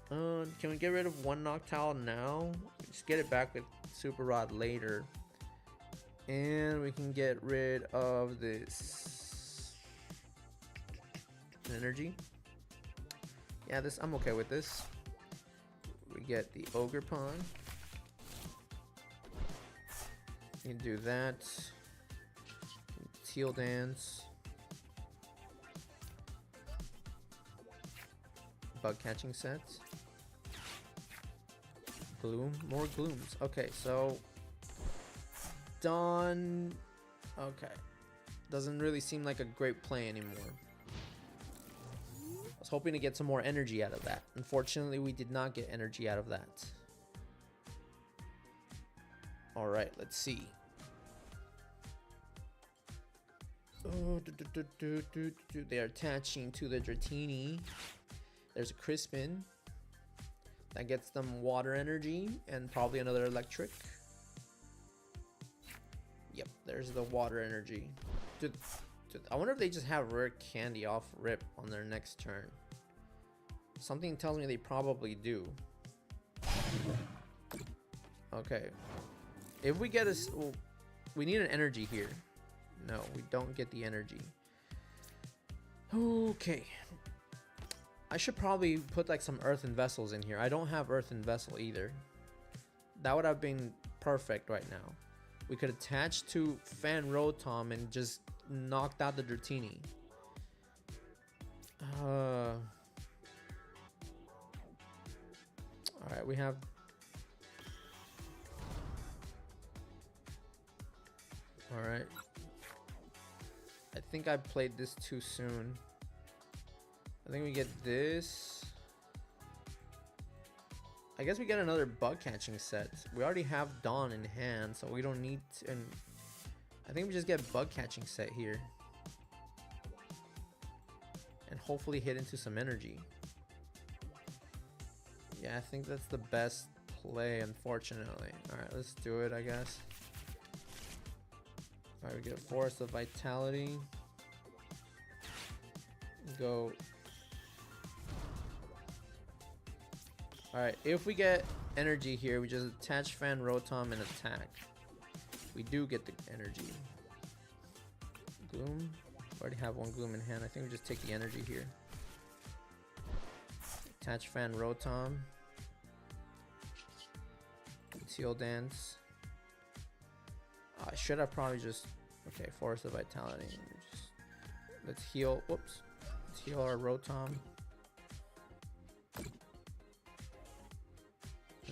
Can we get rid of one Noctowl now? Just get it back with Super Rod later. And we can get rid of this energy. Yeah, this I'm okay with this. We get the Ogre Pawn. You can do that. Teal Dance. Bug catching sets. Gloom, more glooms. Okay, so Dawn. Okay, doesn't really seem like a great play anymore. I was hoping to get some more energy out of that. Unfortunately, we did not get energy out of that. All right, let's see. Oh, they are attaching to the Dratini. There's a Crispin. That gets them water energy and probably another electric. Yep, there's the water energy. Dude, I wonder if they just have rare candy off rip on their next turn. Something tells me they probably do. Okay. If we get a... Well, we need an energy here. No, we don't get the energy. Okay. I should probably put like some earthen vessels in here. I don't have earthen vessel either. That would have been perfect right now. We could attach to Fan Rotom and just knocked out the Dratini. Alright, we have... Alright. I think I played this too soon. I think we get this. I guess we get another bug catching set. We already have Dawn in hand, so we don't need to, and I think we just get bug catching set here. And hopefully hit into some energy. Yeah, I think that's the best play, unfortunately. Alright, let's do it, I guess. Alright, we get Forest of Vitality. Go. Alright, if we get energy here, we just attach Fan Rotom and attack. We do get the energy. Gloom. Already have one Gloom in hand. I think we just take the energy here. Attach Fan Rotom. Teal Dance. I should have probably just... Okay, Forest of Vitality. Let's heal. Whoops. Let's heal our Rotom.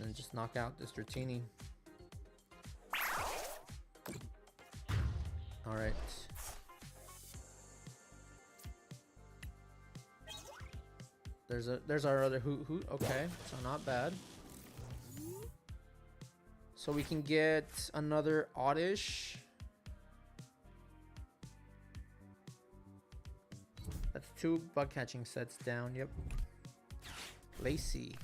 And just knock out this Dratini. Alright. There's our other Hoot. Okay, so not bad. So we can get another Oddish. That's 2 bug catching sets down. Yep. Lacey.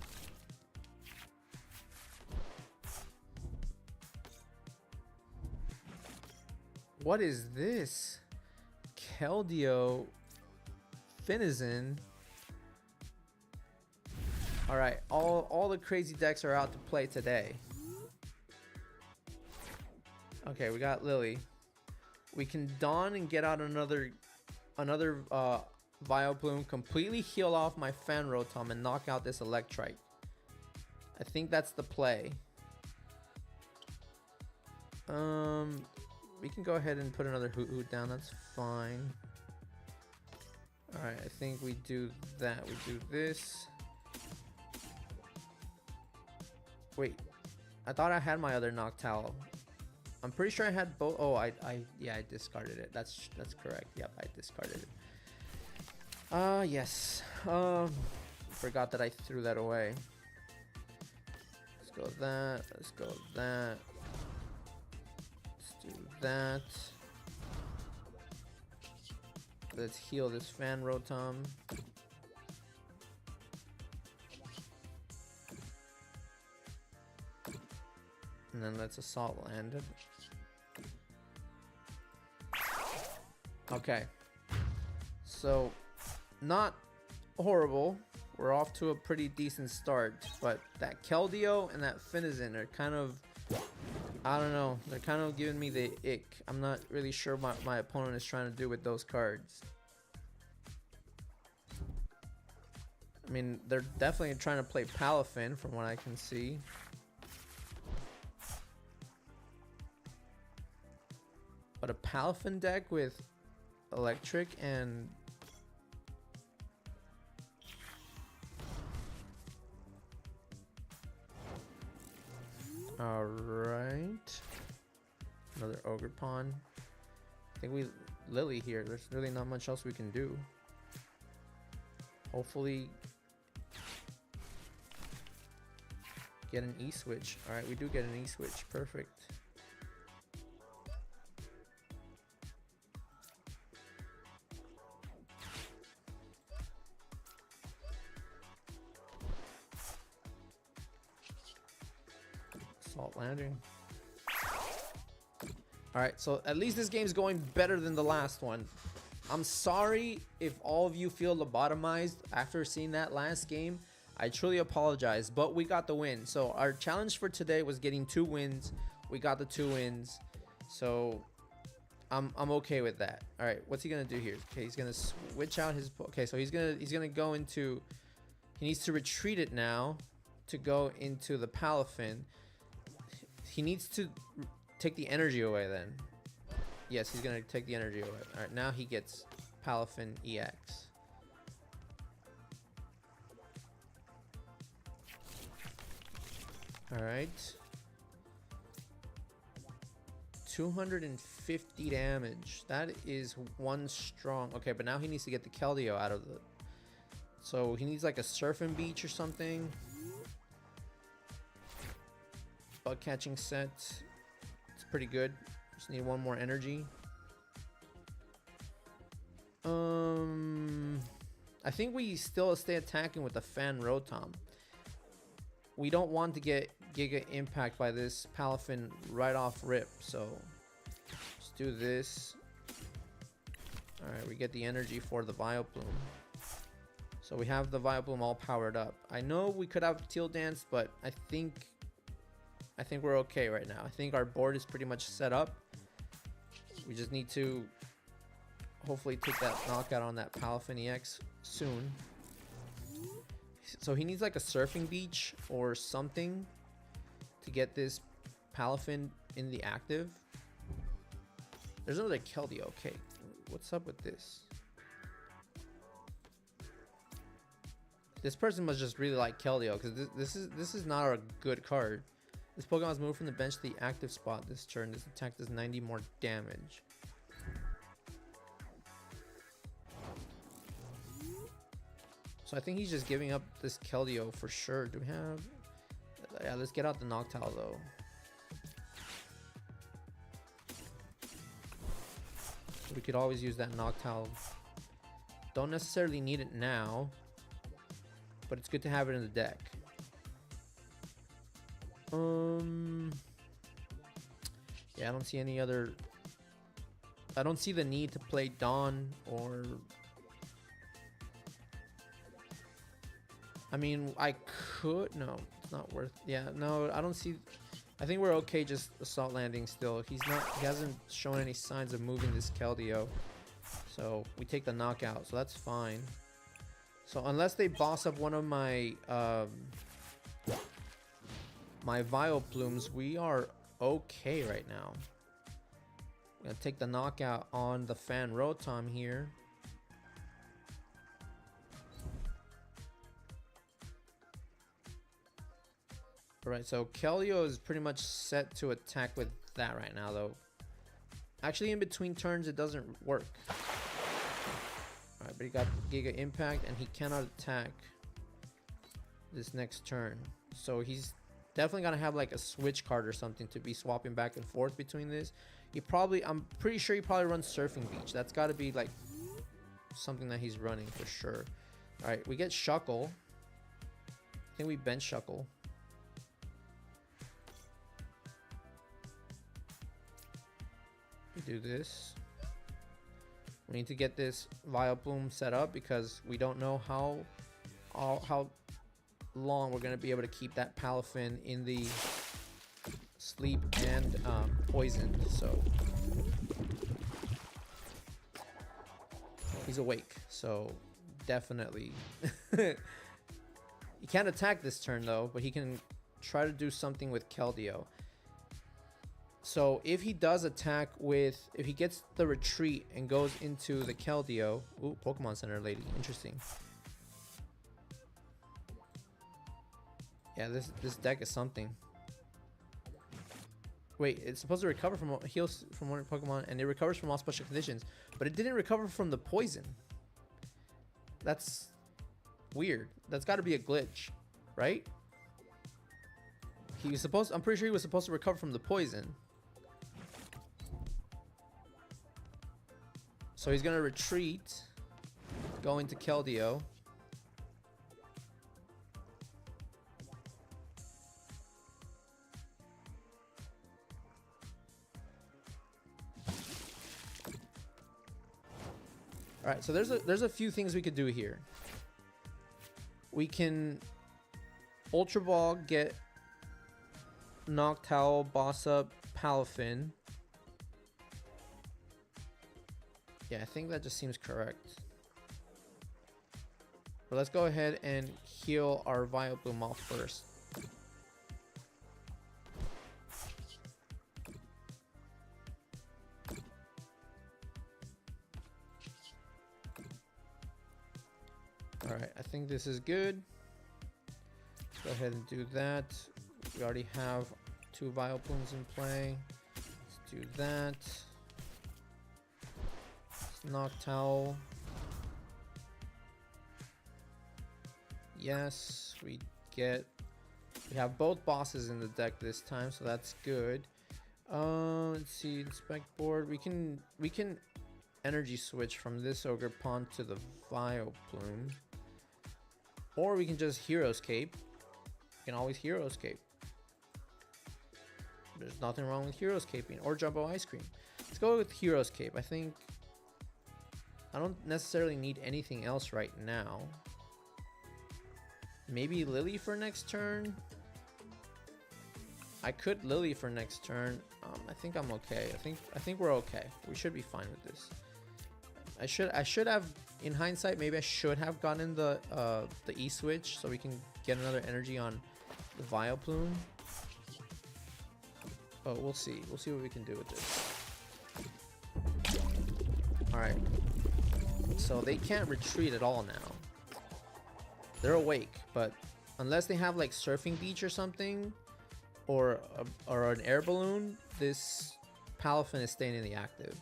What is this? Keldeo Finizen. Alright, all the crazy decks are out to play today. Okay, we got Lily. We can Dawn and get out another Vileplume, completely heal off my Fan Rotom and knock out this Electrike. I think that's the play. We can go ahead and put another Hoot down, that's fine. Alright, I think we do that. We do this. Wait, I thought I had my other Noctowl. I'm pretty sure I had both. Oh, yeah, I discarded it. That's correct. Yep, I discarded it. Yes. Forgot that I threw that away. Let's go with that. Let's go with that. Let's do that. Let's heal this Fan Rotom. And then let's Assault Land it. Okay. So, not horrible. We're off to a pretty decent start. But that Keldeo and that Finizen are kind of... I don't know. They're kind of giving me the ick. I'm not really sure what my opponent is trying to do with those cards. I mean, they're definitely trying to play Palafin from what I can see. But a Palafin deck with electric and... Alright. Another Ogre Pawn. I think we Lily here. There's really not much else we can do. Hopefully get an E-switch. Alright, we do get an E-switch. Perfect. Assault landing. Alright, so at least this game's going better than the last one. I'm sorry if all of you feel lobotomized after seeing that last game. I truly apologize, but we got the win. So our challenge for today was getting 2 wins. We got the 2 wins. So I'm okay with that. Alright, what's he gonna do here? Okay, he's gonna switch out his... Okay, so he's gonna go into... He needs to retreat it now to go into the Palafin. He needs to take the energy away then. Yes, he's gonna take the energy away. Alright, now he gets Palafin EX. Alright. 250 damage. That is 1 strong. Okay, but now he needs to get the Keldeo out of the... So he needs like a Surf and Beach or something. Bug catching set. It's pretty good. Just need 1 more energy. I think we still stay attacking with the Fan Rotom. We don't want to get Giga Impact by this Palafin right off rip, so let's do this. Alright, we get the energy for the Vileplume. So we have the Vileplume all powered up. I know we could have Teal Dance, but I think we're okay right now. I think our board is pretty much set up. We just need to hopefully take that knockout on that Palafin EX soon. So he needs like a Surfing Beach or something to get this Palafin in the active. There's another Keldeo. Okay, what's up with this? This person must just really like Keldeo, because this is not a good card. This Pokemon is moved from the bench to the active spot this turn. This attack does 90 more damage. So I think he's just giving up this Keldeo for sure. Do we have... Yeah, let's get out the Noctowl though. We could always use that Noctowl. Don't necessarily need it now, but it's good to have it in the deck. Yeah, I don't see any other... I don't see the need to play Dawn or... I mean, I could... No, it's not worth... Yeah, no, I don't see... I think we're okay just Assault Landing still. He hasn't shown any signs of moving this Keldeo. So, we take the knockout, so that's fine. So, unless they boss up one of my... my Vileplumes, we are okay right now. I'm gonna take the knockout on the Fan Rotom here. Alright, so Keldeo is pretty much set to attack with that right now, though. Actually, in between turns, it doesn't work. Alright, but he got Giga Impact, and he cannot attack this next turn. So he's definitely gonna have like a switch card or something to be swapping back and forth between this. He probably, I'm pretty sure he probably runs Surfing Beach. That's got to be like something that he's running for sure. Alright, we get Shuckle. I think we bench Shuckle. Do this. We need to get this Vileplume set up because we don't know how long we're going to be able to keep that Palafin in the sleep and poisoned. So he's awake, so definitely he can't attack this turn though, but he can try to do something with Keldeo. So if he does attack with, if he gets the retreat and goes into the Keldeo, ooh, Pokemon Center lady, interesting. Yeah, this deck is something. Wait, it's supposed to recover from heals from one Pokemon, and it recovers from all special conditions, but it didn't recover from the poison. That's weird. That's got to be a glitch, right? He was supposed, I'm pretty sure he was supposed to recover from the poison. So he's gonna retreat, go into Keldeo. All right, so there's a few things we could do here. We can Ultra Ball, get Noctowl, boss up Palafin. Yeah, I think that just seems correct. But let's go ahead and heal our Vileplume off first. Alright, I think this is good. Let's go ahead and do that. We already have 2 Vileplumes in play. Let's do that. Noctowl. Yes, we have both bosses in the deck this time, so that's good. Let's see, inspect board. We can energy switch from this Ogre Pond to the Vileplume. Or we can just Hero Escape. We can always Hero Escape. There's nothing wrong with Hero Escaping, or Jumbo Ice Cream. Let's go with Hero Escape. I don't necessarily need anything else right now. Maybe Lily for next turn. I could Lily for next turn. I think I'm okay. I think we're okay. We should be fine with this. I should have, in hindsight, maybe I should have gotten the E switch so we can get another energy on the Vileplume. But we'll see. We'll see what we can do with this. All right. So they can't retreat at all now. They're awake, but unless they have like Surfing Beach or something, or an air balloon, this Palafin is staying in the active.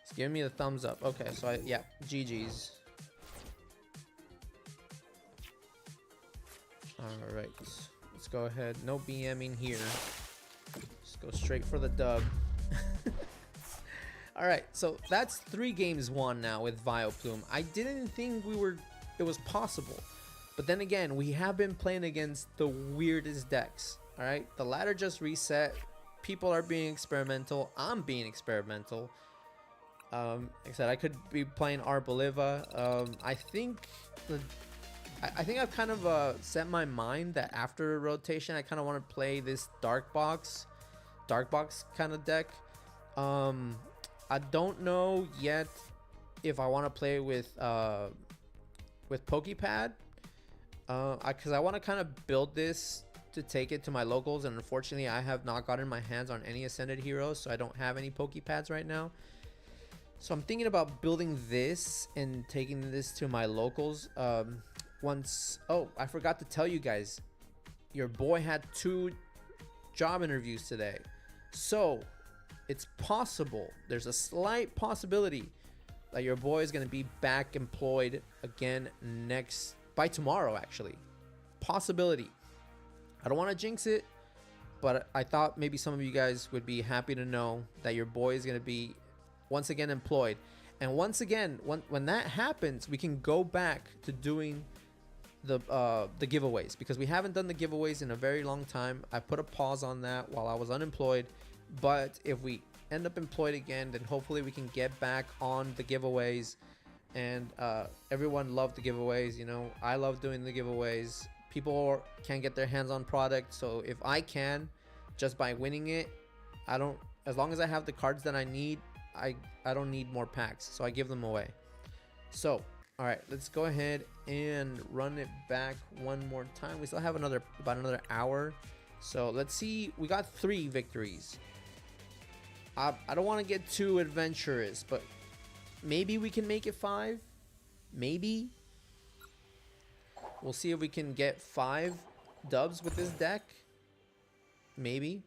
It's giving me the thumbs up. Okay, so yeah, GG's. All right, let's go ahead. No BMing here. Just go straight for the dub. All right, so that's 3 games won now with Vileplume. I didn't think it was possible, but then again, we have been playing against the weirdest decks. All right, the ladder just reset. People are being experimental. I'm being experimental. Like I said, I could be playing Arboliva. I think I've kind of set my mind that after rotation, I kind of want to play this dark box kind of deck. I don't know yet if I want to play with Pokepad, because I want to kind of build this to take it to my locals, and unfortunately I have not gotten my hands on any ascended heroes, so I don't have any Pokepads right now. So I'm thinking about building this and taking this to my locals. Oh, I forgot to tell you guys, your boy had 2 job interviews today. So it's possible, there's a slight possibility that your boy is going to be back employed again by tomorrow, actually. Possibility. I don't want to jinx it, but I thought maybe some of you guys would be happy to know that your boy is going to be once again employed. And once again, when that happens, we can go back to doing the giveaways, because we haven't done the giveaways in a very long time. I put a pause on that while I was unemployed, but if we end up employed again, then hopefully we can get back on the giveaways. And everyone loved the giveaways, you know. I love doing the giveaways. People can't get their hands on product, so if I can, just by winning it, as long as I have the cards that I need, I don't need more packs, so I give them away. So all right, let's go ahead and run it back one more time. We still have about another hour, so let's see. We got 3 victories. I don't want to get too adventurous, but maybe we can make it 5. Maybe we'll see if we can get 5 dubs with this deck. Maybe.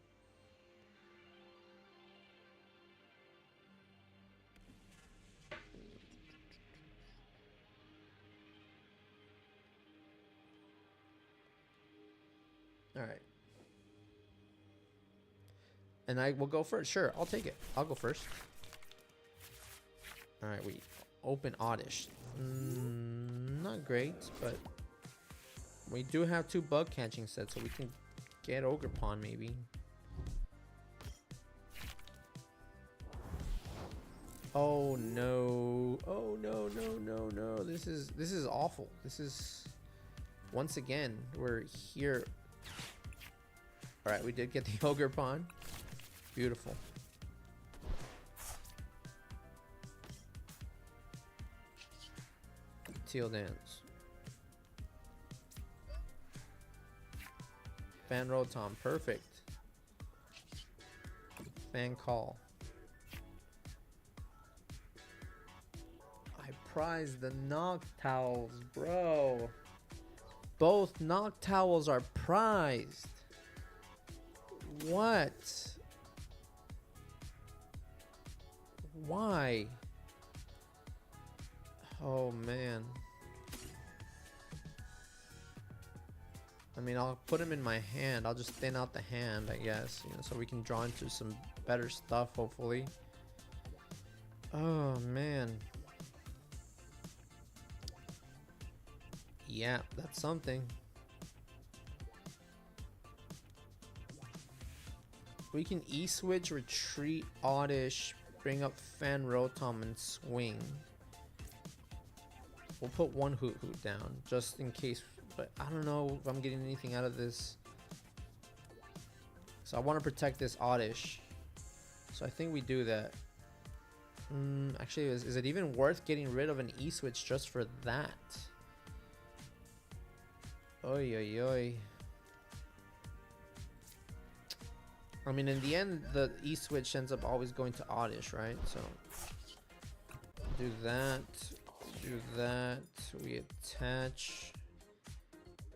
All right. And I will go first. Sure, I'll take it. I'll go first. All right, we open Oddish. Not great, but we do have 2 bug catching sets, so we can get Ogre Pawn maybe. Oh no! Oh no! No! No! No! This is awful. This is, once again, we're here. All right, we did get the Ogre Pawn. Beautiful. Teal Dance. Fan Rotom, perfect. Fan Call. I prize the Noctowls, bro. Both Noctowls are prized. What? Why? Oh man. I mean, I'll put him in my hand. I'll just thin out the hand, I guess, you know, so we can draw into some better stuff, hopefully. Oh man. Yeah, that's something. We can E-switch, retreat, Oddish, bring up Fan Rotom, and swing. We'll put 1 Hoot Hoot down, just in case, but I don't know if I'm getting anything out of this. So I want to protect this Oddish. So I think we do that. Actually, is it even worth getting rid of an E-switch just for that? Oy, oy, oy. I mean, in the end, the E-switch ends up always going to Oddish, right? So do that. Do that. We attach.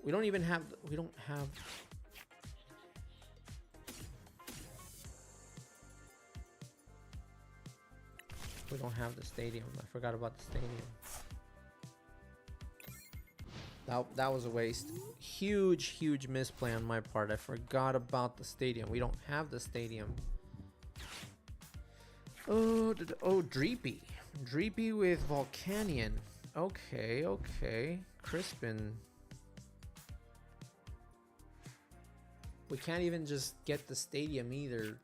We don't even have. We don't have. We don't have the stadium. I forgot about the stadium. That was a waste. Huge misplay on my part. I forgot about the stadium. We don't have the stadium. Oh, Dreepy. Dreepy with Volcanion. Okay. Crispin. We can't even just get the stadium either.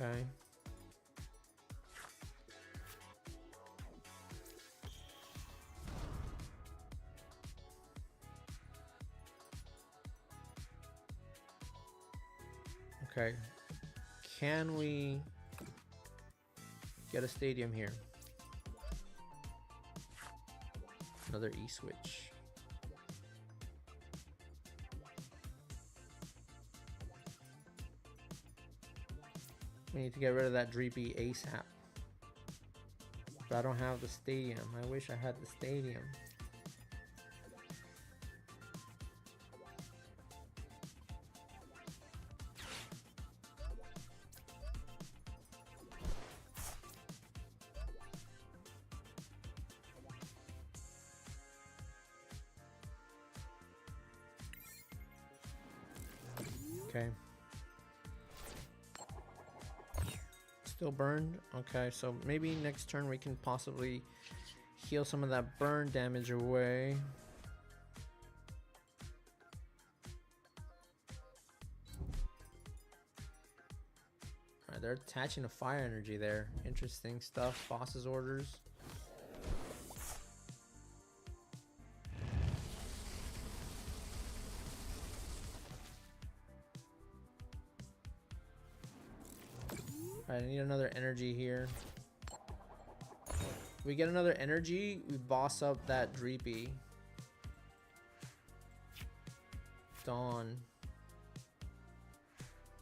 Okay. Okay. Can we get a stadium here? Another E-switch. We need to get rid of that Dreepy ASAP. But I don't have the stadium. I wish I had the stadium. Okay. Still burned? Okay, so maybe next turn we can possibly heal some of that burn damage away. Alright, they're attaching a fire energy there. Interesting stuff. Boss's orders. I need another energy here. If we get another energy, we boss up that Dreepy. Dawn.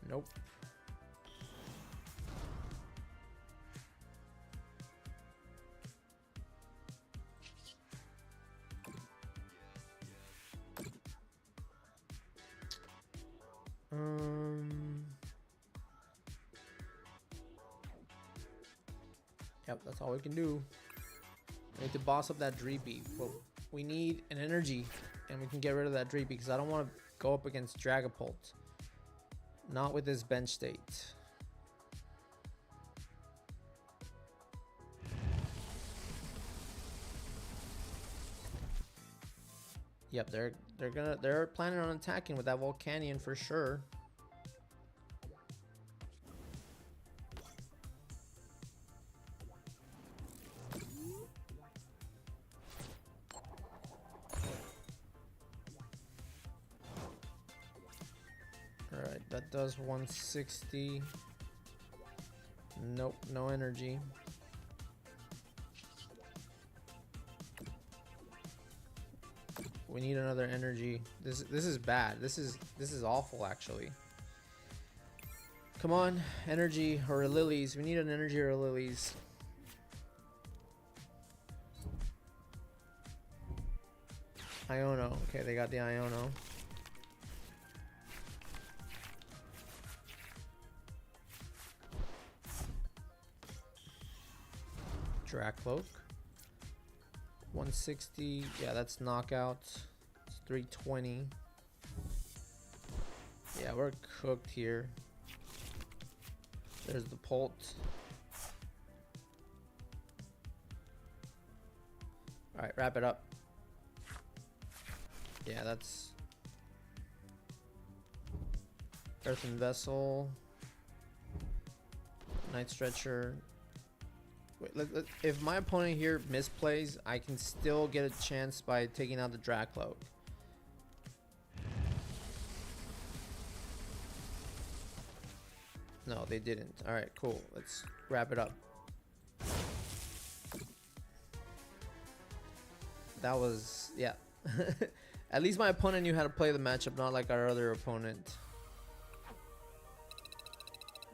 Nope. Yep, that's all we can do. We need to boss up that Dreepy. But we need an energy, and we can get rid of that Dreepy because I don't want to go up against Dragapult. Not with this bench state. Yep, they're planning on attacking with that Volcanion for sure. Alright, that does 160. Nope, no energy. We need another energy. This is bad. This is awful actually. Come on, energy or lilies. We need an energy or lilies. Iono. Okay, they got the Iono. Dracloak. 160. Yeah, that's knockout. It's 320. Yeah, we're cooked here. There's the Pult. Alright, wrap it up. Yeah, that's Earthen Vessel. Night Stretcher. Wait, if my opponent here misplays, I can still get a chance by taking out the Dracloak. No, they didn't. Alright, cool. Let's wrap it up. That was, yeah. At least my opponent knew how to play the matchup, not like our other opponent.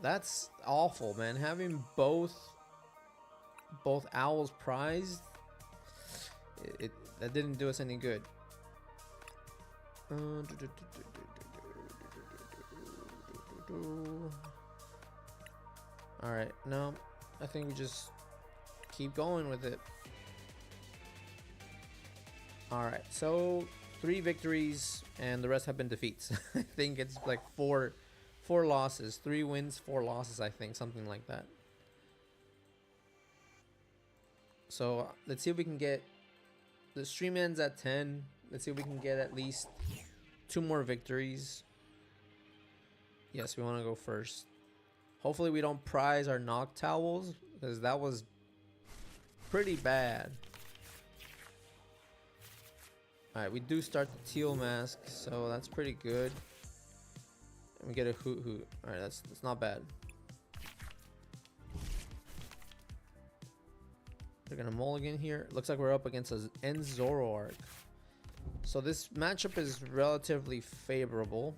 That's awful, man. Having both owls prized, that didn't do us any good. Alright, no, I think we just keep going with it. Alright, so 3 victories and the rest have been defeats. I think it's like four losses, 3 wins, 4 losses, I think, something like that. So let's see if we can get, the stream ends at 10. Let's see if we can get at least 2 more victories. Yes, we want to go first. Hopefully we don't prize our Noctowls, because that was pretty bad. Alright, we do start the Teal Mask, so that's pretty good. We get a Hoot Hoot. Alright, that's not bad. They're gonna mulligan here. Looks like we're up against an Zoroark. So this matchup is relatively favorable.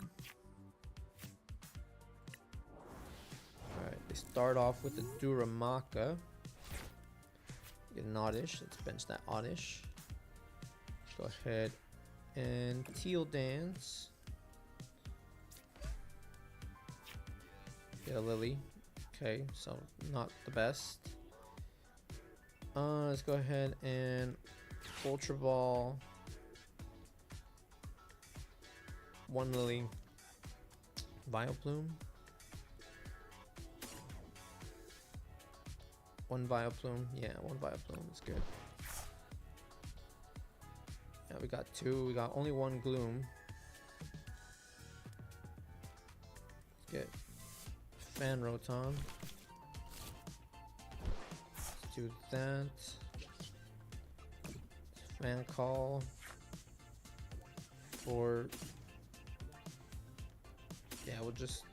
Alright, they start off with the Duramaka. Get an Oddish. Let's bench that Oddish. Go ahead and Teal Dance. Get a Lily. Okay, so not the best. Let's go ahead and Ultra Ball. One Lily. Vileplume. One Vileplume. Yeah, one Vileplume is good. Yeah, we got two. We got only one Gloom. Let's get Fan Rotom. Let's do that. Fan Call. For... yeah, we'll just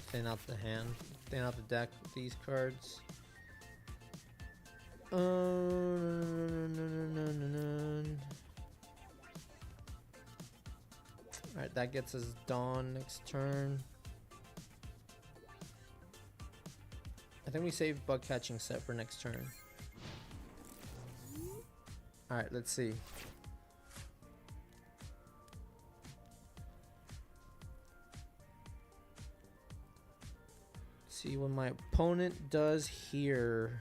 thin out the hand. Thin out the deck with these cards. Alright, that gets us Dawn next turn. I think we save Bug Catching Set for next turn. Alright, let's see. See what my opponent does here.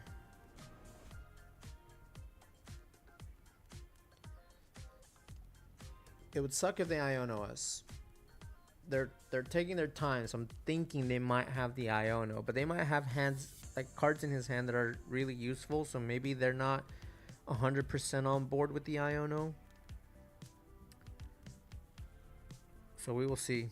It would suck if they Iono us. They're taking their time, so I'm thinking they might have the Iono, but they might have hands, like cards in his hand that are really useful, so maybe they're not 100% on board with the Iono. So we will see.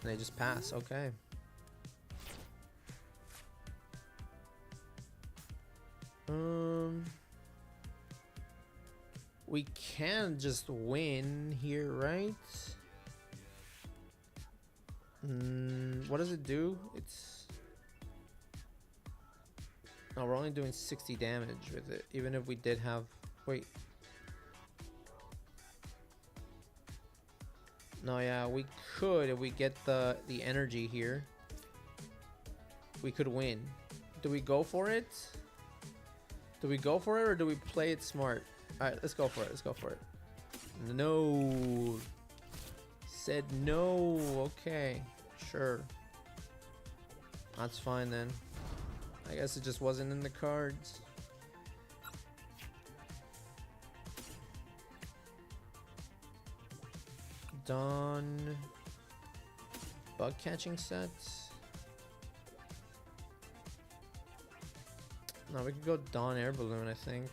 They just pass, okay. We can just win here, right? What does it do? It's... no, we're only doing 60 damage with it, even if we did have... wait. No, yeah, we could, if we get the energy here, we could win. Do we go for it? Do we go for it, or do we play it smart? Alright, let's go for it. Let's go for it. No. Said no. Okay. Sure. That's fine then. I guess it just wasn't in the cards. Dawn. Bug Catching Sets. No, we could go Dawn Air Balloon, I think.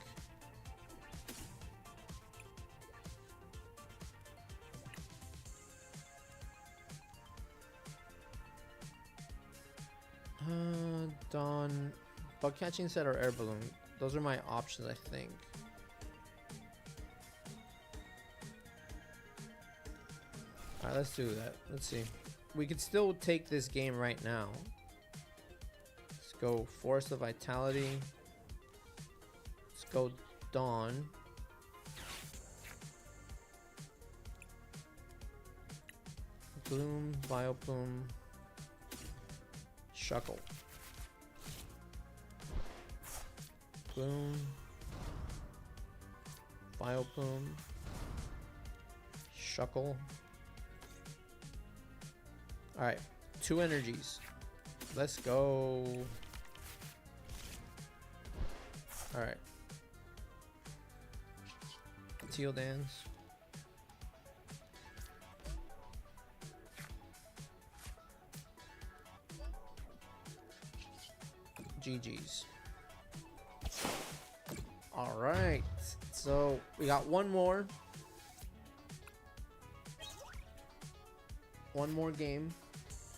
Dawn, Bug Catching Set or Air Balloon. Those are my options, I think. Alright, let's do that. Let's see. We could still take this game right now. Let's go Force of Vitality. Let's go Dawn. Gloom, Vileplume, Shuckle. Gloom, Vileplume, Shuckle. Alright, 2 energies. Let's go. Alright. Teal Dance. GG's. Alright. So we got one more. One more game.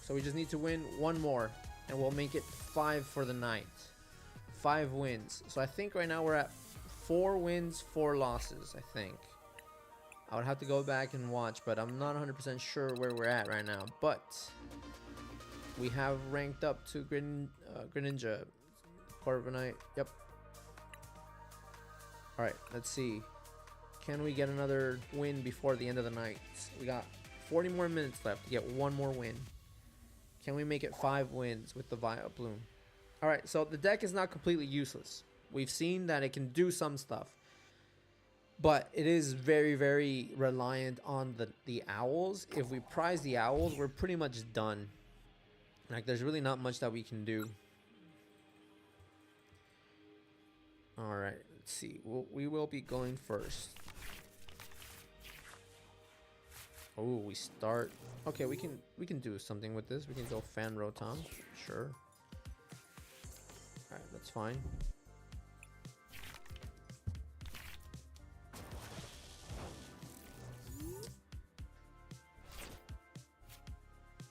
So we just need to win one more, and we'll make it 5 for the night. 5 wins. So I think right now we're at 4 wins, 4 losses, I think. I would have to go back and watch, but I'm not 100% sure where we're at right now. But we have ranked up to Greninja. Corviknight, yep. Alright, let's see. Can we get another win before the end of the night? We got 40 more minutes left to get 1 more win. Can we make it 5 wins with the Vileplume? Alright, so the deck is not completely useless. We've seen that it can do some stuff. But it is very, very reliant on the owls. If we prize the owls, we're pretty much done. Like, there's really not much that we can do. Alright, let's see. We will be going first. Oh, we start. Okay, we can do something with this. We can go Fan Rotom. Sure. Alright, that's fine.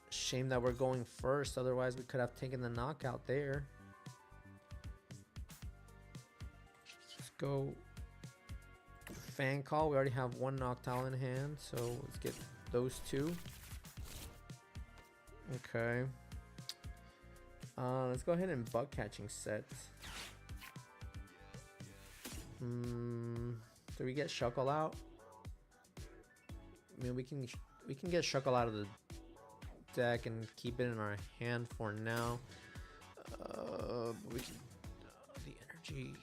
Shame that we're going first, otherwise we could have taken the knockout there. Let's go Fan Call. We already have 1 Noctowl in hand, so let's get those 2. Okay. Let's go ahead and bug catching set. Do we get Shuckle out? I mean, we can get Shuckle out of the deck and keep it in our hand for now. We can the energy.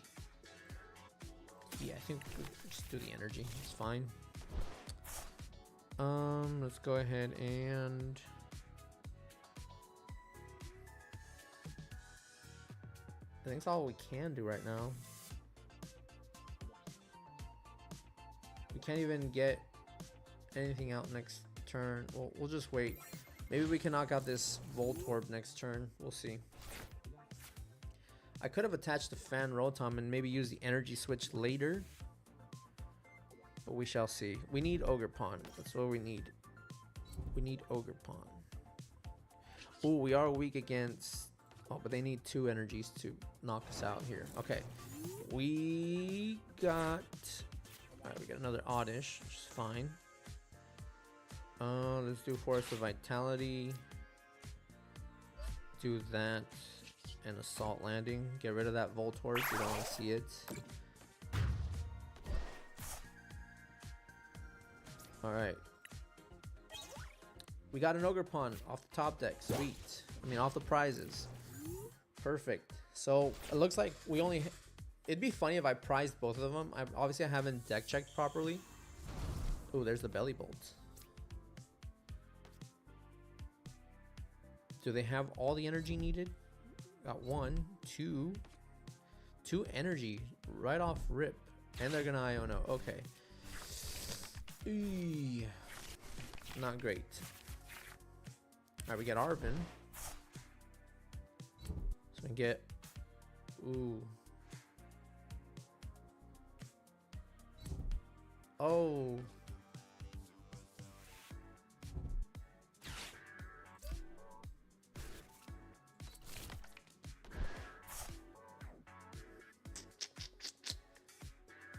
Yeah, I think we just do the energy. It's fine. Let's go ahead and I think that's all we can do right now. We can't even get anything out next turn. We'll just wait. Maybe we can knock out this Voltorb next turn. We'll see. I could have attached the Fan Rotom and maybe use the energy switch later. But we shall see. We need Ogerpon. That's what we need. We need Ogerpon. Ooh, we are weak against... Oh, but they need 2 energies to knock us out here. Okay. We got... Alright, we got another Oddish, which is fine. Let's do Force of Vitality. Do that and Assault Landing. Get rid of that Voltorb. We don't want to see it. Alright. We got an Ogerpon off the top deck. Sweet. I mean, off the prizes. Perfect. So, it looks like we only... It'd be funny if I prized both of them. Obviously, I haven't deck checked properly. Ooh, there's the Belly Bolt. Do they have all the energy needed? Got 1, 2 energy right off rip. And they're gonna Iono. Okay. Eee. Not great. Alright, we get Arven. So we get... Ooh. Oh.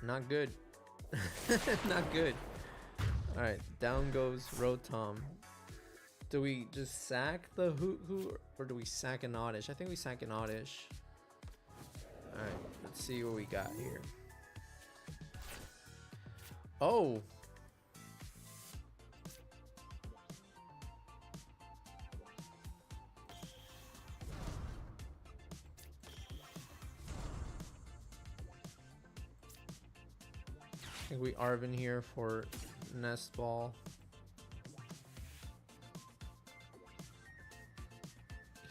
Not good. Not good. Alright, down goes Rotom. Do we just sack the Hoot or do we sack an Oddish? I think we sack an Oddish. Alright, let's see what we got here. Oh! I think we Arven here for Nest Ball.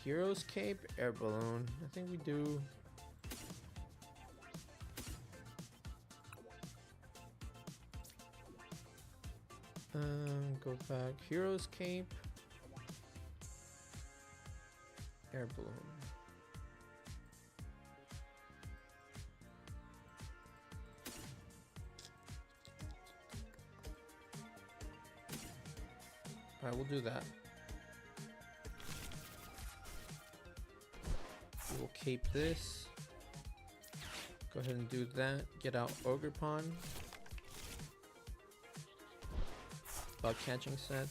Hero's Cape, Air Balloon. I think we do. Go back. Hero's Cape, Air Balloon. Alright, we'll do that. We'll cape this. Go ahead and do that. Get out Ogre Pond. Bug catching set.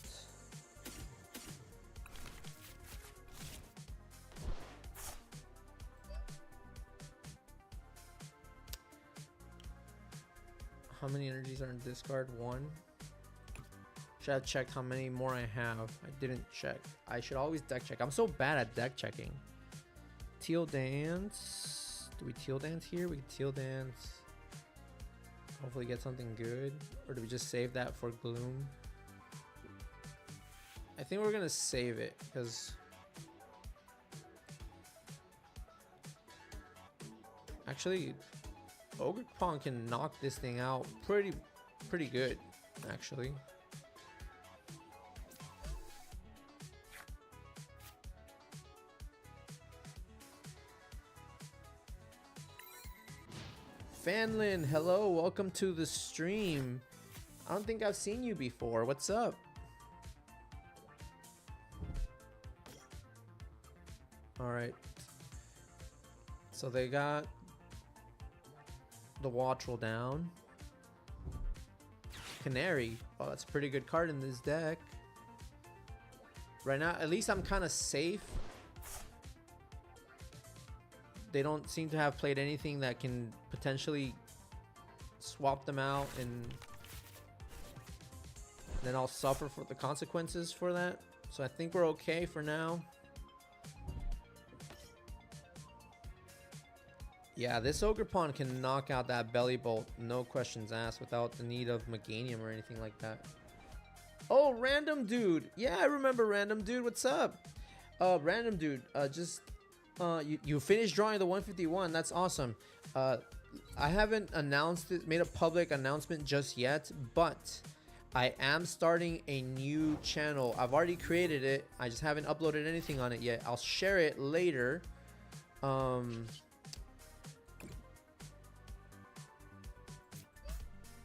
How many energies are in discard? 1. Should have checked how many more I have. I didn't check. I should always deck check. I'm so bad at deck checking. Teal Dance. Do we Teal Dance here? We can Teal Dance. Hopefully get something good. Or do we just save that for Gloom? I think we're gonna save it because actually Ogre Pond can knock this thing out pretty good actually. Fanlin, hello, welcome to the stream. I don't think I've seen you before. What's up? All right. So they got the Watchel down. Canary. Oh, that's a pretty good card in this deck. Right now, at least I'm kind of safe. They don't seem to have played anything that can potentially swap them out, and then I'll suffer for the consequences for that. So I think we're okay for now. Yeah, this Ogre Pond can knock out that Belly Bolt, no questions asked, without the need of Meganium or anything like that. Oh, Random Dude. Yeah, I remember Random Dude. What's up? Random Dude, you finished drawing the 151. That's awesome. I haven't announced it, made a public announcement just yet, but I am starting a new channel. I've already created it. I just haven't uploaded anything on it yet. I'll share it later.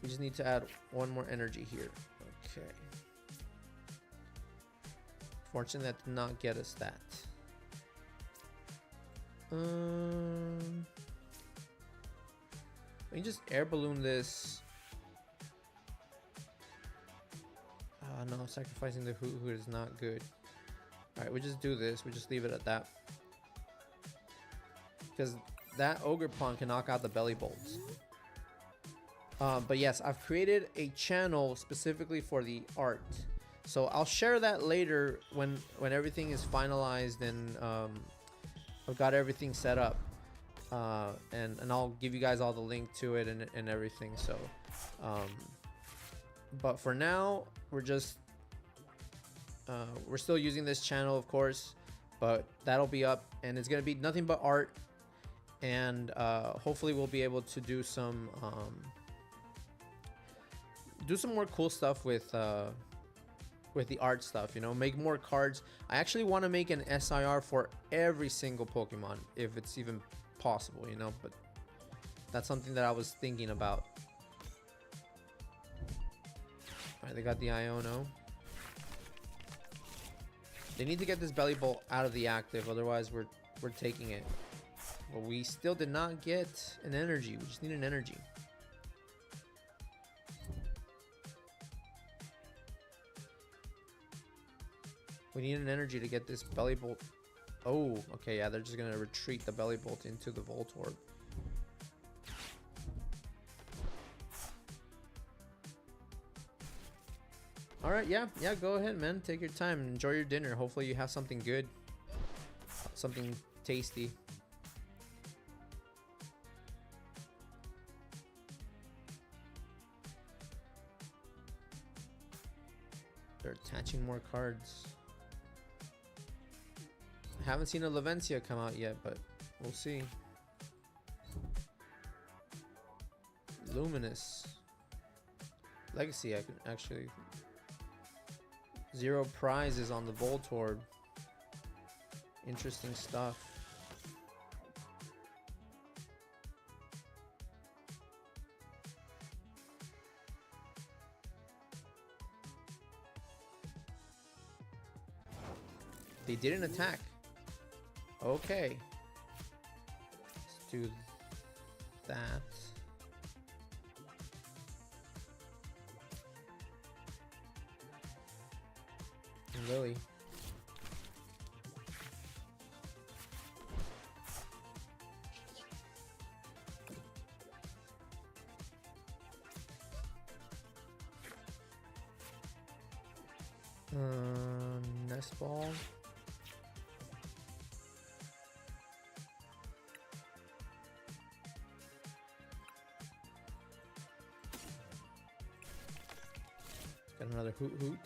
We just need to add one more energy here. Okay. Fortunately, that did not get us that. We can just air balloon this. No, sacrificing the Hoo-Hoo is not good. Alright, we just do this. We just leave it at that. Because that Ogre Pond can knock out the Belly Bolts. But yes, I've created a channel specifically for the art. So I'll share that later when everything is finalized and I've got everything set up. And I'll give you guys all the link to it and everything. So, but for now, we're just we're still using this channel, of course, but that'll be up and it's gonna be nothing but art. And hopefully we'll be able to do some more cool stuff with the art stuff, you know, make more cards. I actually want to make an SIR for every single Pokemon if it's even possible, you know, but that's something that I was thinking about. All right, they got the Iono. They need to get this Belly Bolt out of the active, otherwise we're taking it. But we still did not get an energy. We just need an energy. We need an energy to get this Belly Bolt. Oh, okay, yeah, they're just gonna retreat the Belly Bolt into the Voltorb. All right, yeah, go ahead, man. Take your time, enjoy your dinner. Hopefully you have something good, something tasty. They're attaching more cards. Haven't seen a Lavencia come out yet, but we'll see. Luminous. Legacy, I could actually. 0 prizes on the Voltorb. Interesting stuff. They didn't attack. Okay. Let's do that. And Lily. Nest ball. Got another hoot.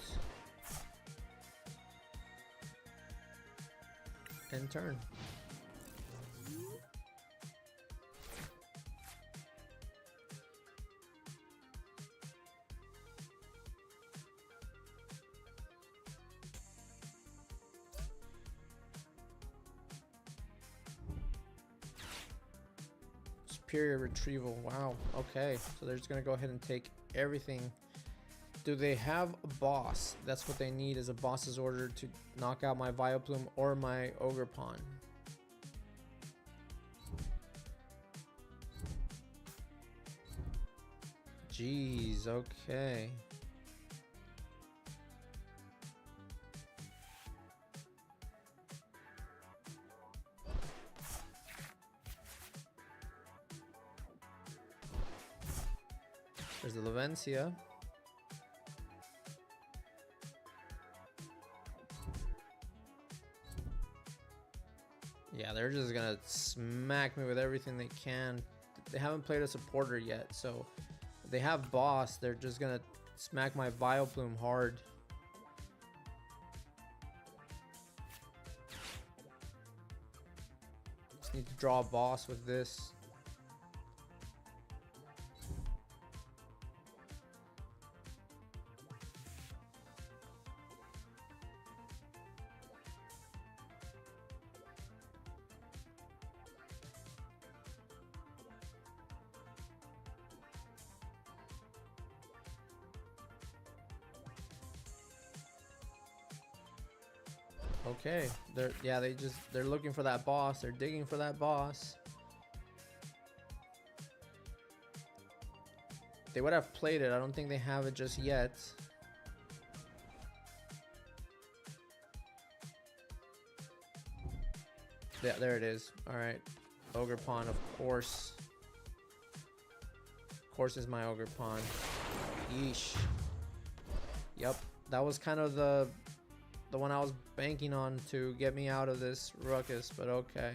And turn. Superior retrieval. Wow. Okay. So they're just gonna go ahead and take everything. Do they have a boss? That's what they need, is a boss's order to knock out my Vileplume or my Ogerpon. Jeez, okay. There's the Lavencia. Yeah, they're just gonna smack me with everything they can. They haven't played a supporter yet, so if they have boss, they're just gonna smack my Vileplume hard. Just need to draw a boss with this. Okay, they're looking for that boss. They're digging for that boss. They would have played it. I don't think they have it just yet. Yeah, there it is. All right, Ogerpon, of course. Of course, is my Ogerpon. Yeesh. Yep, that was kind of the one I was banking on to get me out of this ruckus, but okay.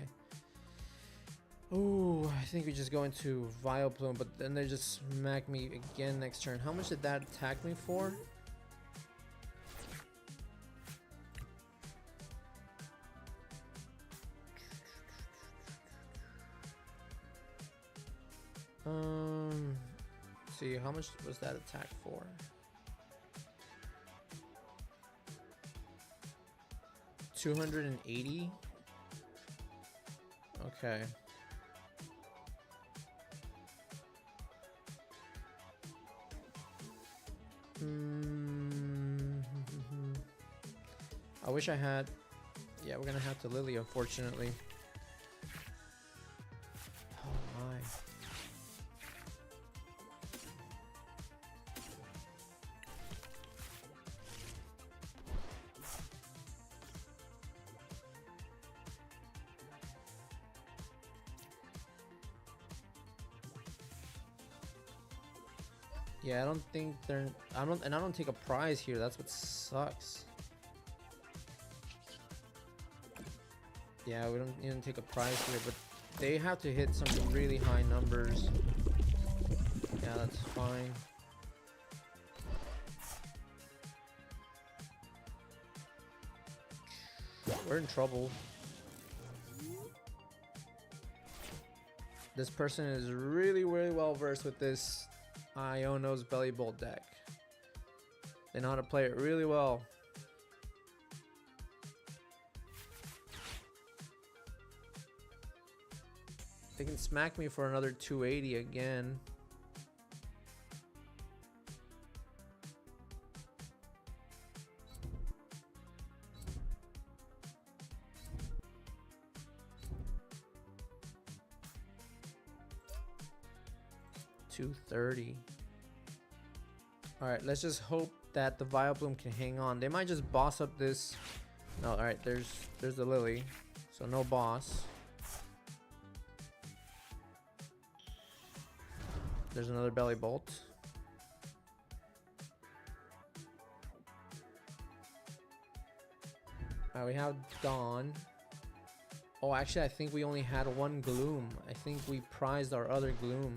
Ooh, I think we just go into Vileplume, but then they just smack me again next turn. How much did that attack me for? Let's see, how much was that attack for? $280. Okay. I wish I had. Yeah, we're gonna have to Lily, unfortunately. Oh my. Yeah, I don't think they're. I don't take a prize here. That's what sucks. Yeah, we don't even take a prize here, but they have to hit some really high numbers. Yeah, that's fine. We're in trouble. This person is really well versed with this Iono's Belly Bolt deck. They know how to play it really well. They can smack me for another 280 again. 230. All right, let's just hope that the Vileplume can hang on. They might just boss up this. No, all right, there's the Lily, so no boss. There's another Belly Bolt. All right, we have Dawn. Oh, actually, I think we only had one Gloom. I think we prized our other Gloom,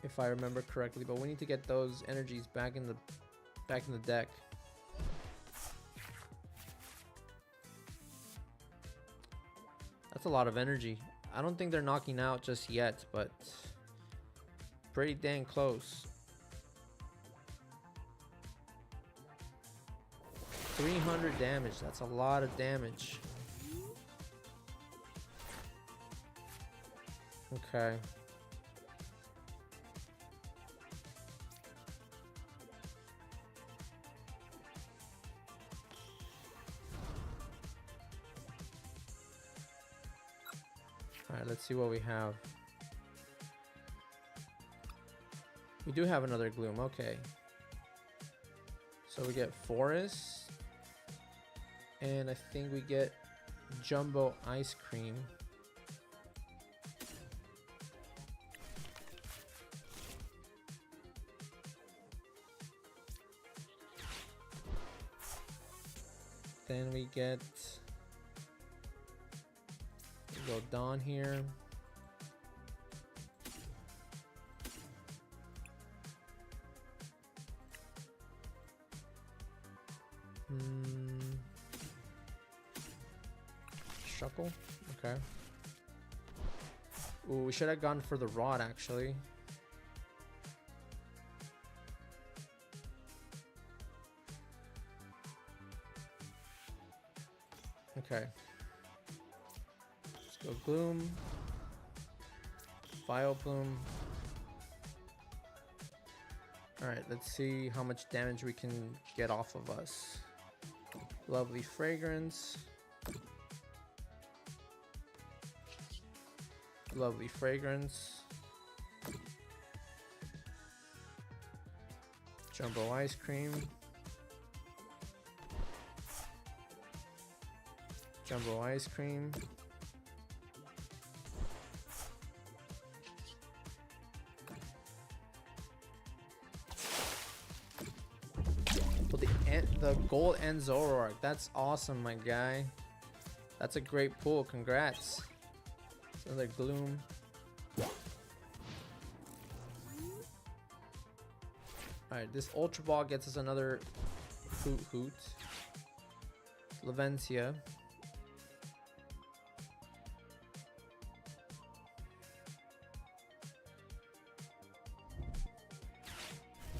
if I remember correctly. But we need to get those energies back in the deck. That's a lot of energy. I don't think they're knocking out just yet, but pretty dang close. 300 damage. That's a lot of damage. Okay. All right, let's see what we have. We do have another Gloom. Okay. So we get Forest. And I think we get Jumbo Ice Cream. Then we get, we'll go Dawn here. Shuckle, okay. Ooh, we should have gone for the Rod actually. Okay. Let's go Gloom. Vileplume. Alright, let's see how much damage we can get off of us. Lovely Fragrance. Lovely Fragrance. Jumbo Ice Cream. Jumbo Ice Cream. Well, the gold and Zoroark. That's awesome, my guy. That's a great pull. Congrats. Another Gloom. Alright, this Ultra Ball gets us another Hoot. Laventia.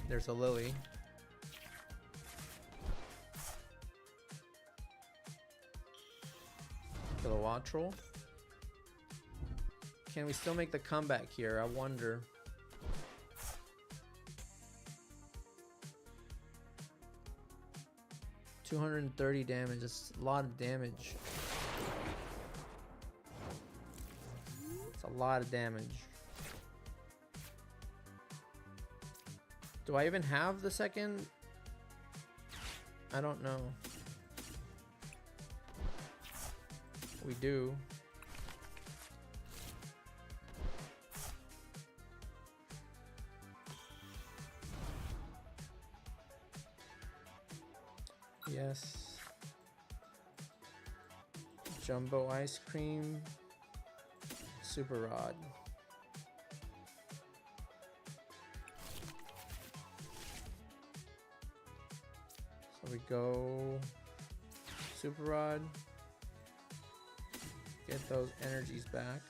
There's a Lily. Kilowattrel. Can we still make the comeback here? I wonder. $230 damage. That's a lot of damage. It's a lot of damage. Do I even have the second? I don't know. We do. Yes. Jumbo Ice Cream. Super Rod. So we go Super Rod. Get those energies back.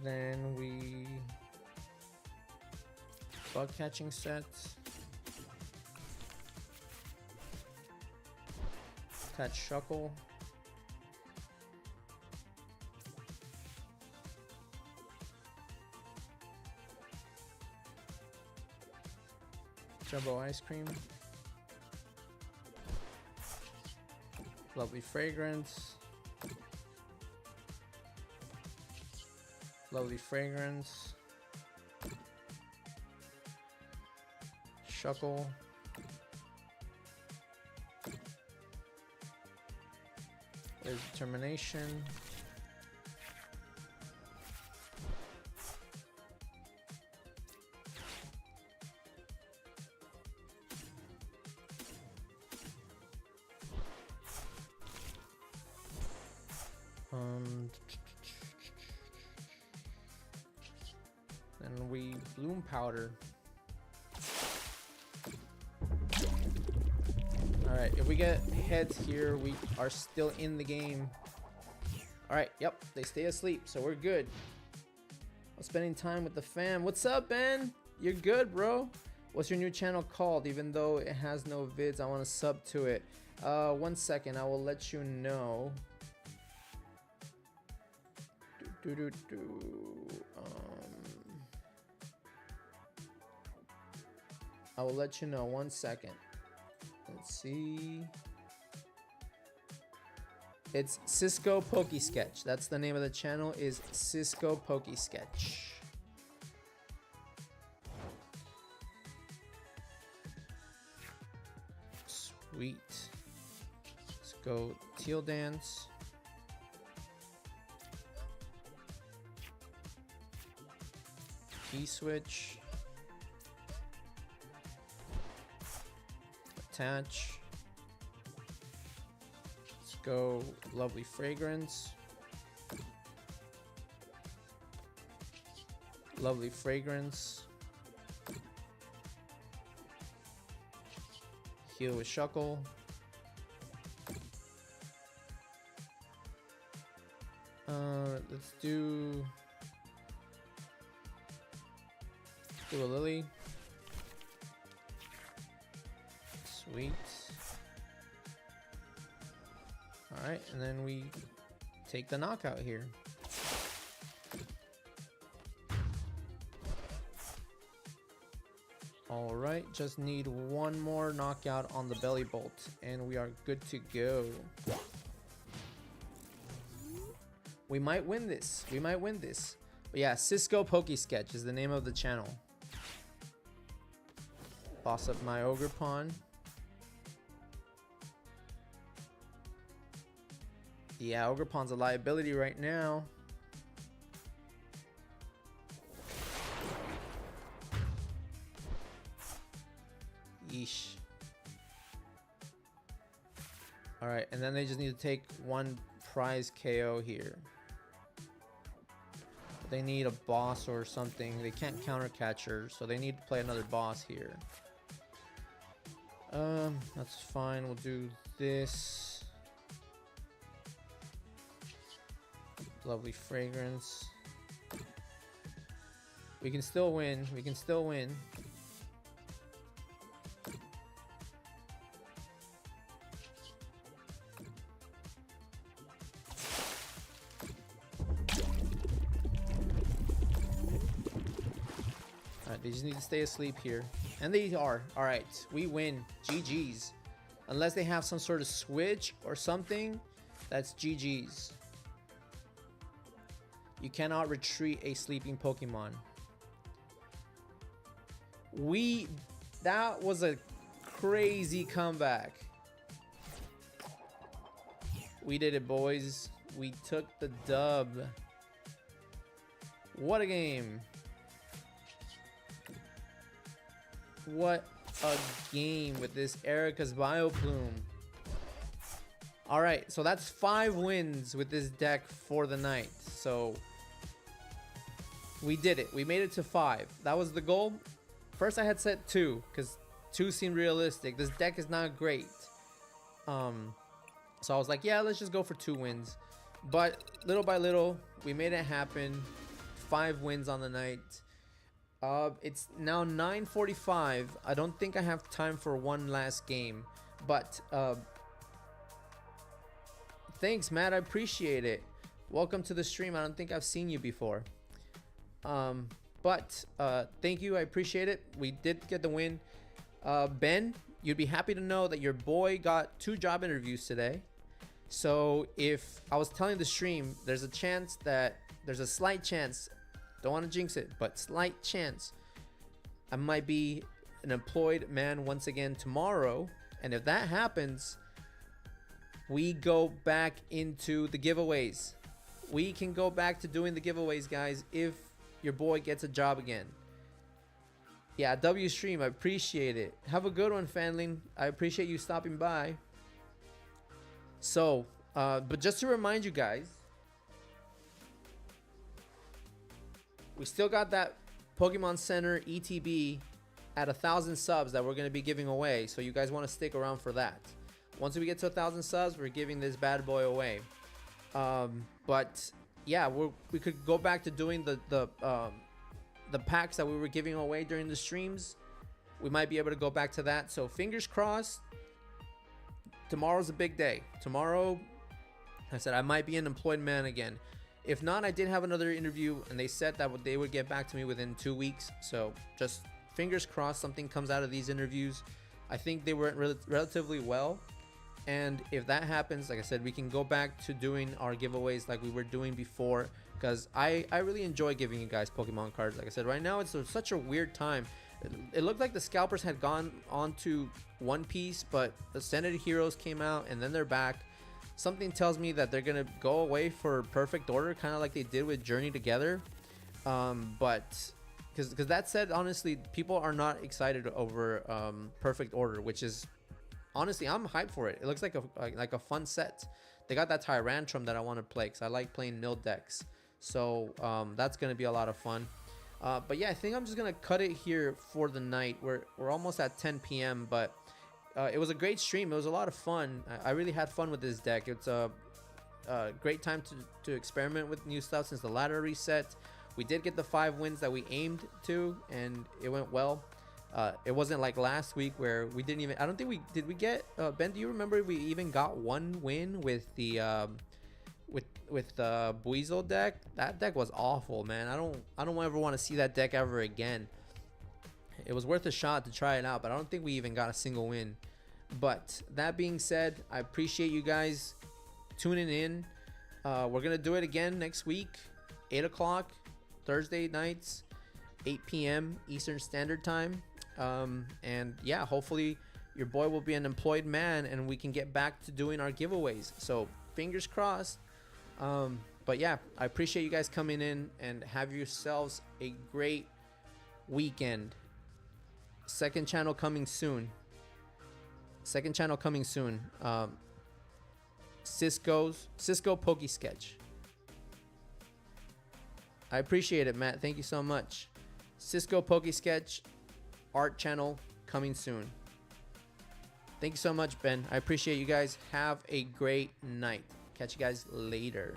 Then we bug catching set. Attach Shuckle. Jumbo Ice Cream. Lovely Fragrance. Lovely Fragrance. Shuckle. There's Determination. And we Bloom Powder. Alright, if we get heads here, we are still in the game. Alright, yep, they stay asleep, so we're good. I'm spending time with the fam. What's up, Ben? You're good, bro. What's your new channel called? Even though it has no vids, I want to sub to it. 1 second, I will let you know. I will let you know. 1 second. Let's see. It's Cisco Pokesketch. That's the name of the channel, is Cisco Pokesketch. Sweet. Let's go Teal Dance. Key Switch. Attach. Let's go Lovely Fragrance. Lovely Fragrance. Heal with Shuckle. Let's do a Lily. Sweet. Alright, and then we take the knockout here. Alright, just need one more knockout on the Belly Bolt, and we are good to go. We might win this. We might win this. But yeah, Cisco Pokesketch is the name of the channel. Boss up my Ogre Pawn. Yeah, Ogre Pawn's a liability right now. Yeesh. Alright, and then they just need to take one prize KO here. They need a boss or something. They can't counter catcher, so they need to play another boss here. That's fine. We'll do this. Lovely Fragrance. We can still win. We can still win. Alright, they just need to stay asleep here. And they are. Alright, we win. GG's. Unless they have some sort of switch or something, that's GG's. You cannot retreat a sleeping Pokemon. That was a crazy comeback. We did it, boys. We took the dub. What a game. What a game with this Erika's Vileplume. Alright, so that's 5 wins with this deck for the night. So we did it. We made it to 5. That was the goal. First I had set 2 because 2 seemed realistic. This deck is not great. So I was like, yeah, let's just go for 2 wins. But little by little, we made it happen. 5 wins on the night. It's now 9:45. I don't think I have time for one last game, but thanks, Matt. I appreciate it. Welcome to the stream. I don't think I've seen you before. But thank you. I appreciate it. We did get the win. Ben, you'd be happy to know that your boy got 2 job interviews today. So if I was telling the stream, there's a slight chance Don't want to jinx it, but slight chance I might be an employed man once again tomorrow. And if that happens, we go back into the giveaways. We can go back to doing the giveaways, guys, if your boy gets a job again. Yeah, W stream, I appreciate it. Have a good one, Fanling. I appreciate you stopping by. So, but just to remind you guys, we still got that Pokemon Center ETB at 1,000 subs that we're going to be giving away. So you guys want to stick around for that. Once we get to 1,000 subs, we're giving this bad boy away. But yeah, we could go back to doing the packs that we were giving away during the streams. We might be able to go back to that. So fingers crossed. Tomorrow's a big day. Tomorrow, I said I might be an employed man again. If not, I did have another interview, and they said that they would get back to me within 2 weeks. So just fingers crossed something comes out of these interviews. I think they went relatively well. And if that happens, like I said, we can go back to doing our giveaways like we were doing before. Because I really enjoy giving you guys Pokemon cards. Like I said, right now it's such a weird time. It looked like the scalpers had gone on to One Piece, but Ascended Heroes came out and then they're back. Something tells me that they're going to go away for Perfect Order, kind of like they did with Journey Together. But because that said, honestly, people are not excited over Perfect Order, which is honestly, I'm hyped for it. It looks like a fun set. They got that Tyrantrum that I want to play because I like playing mill decks. So that's going to be a lot of fun. But yeah, I think I'm just going to cut it here for the night. We're almost at 10 p.m. But it was a great stream. It was a lot of fun. I really had fun with this deck. It's a great time to experiment with new stuff since the ladder reset. We did get the 5 wins that we aimed to, and it went well. It wasn't like last week where we didn't even, I don't think we did. We get Ben, do you remember we even got 1 win with the Buizel deck? That deck was awful, man. I don't ever want to see that deck ever again. It was worth a shot to try it out, but I don't think we even got a single win. But that being said, I appreciate you guys tuning in. We're gonna do it again next week, 8 o'clock Thursday nights, 8 p.m. Eastern Standard Time. And yeah, hopefully your boy will be an employed man and we can get back to doing our giveaways. So fingers crossed. But yeah, I appreciate you guys coming in, and have yourselves a great weekend. Second channel coming soon. Cisco Poke Sketch. I appreciate it, Matt. Thank you so much. Cisco Poke Sketch art channel coming soon. Thank you so much, Ben. I appreciate you guys. Have a great night. Catch you guys later.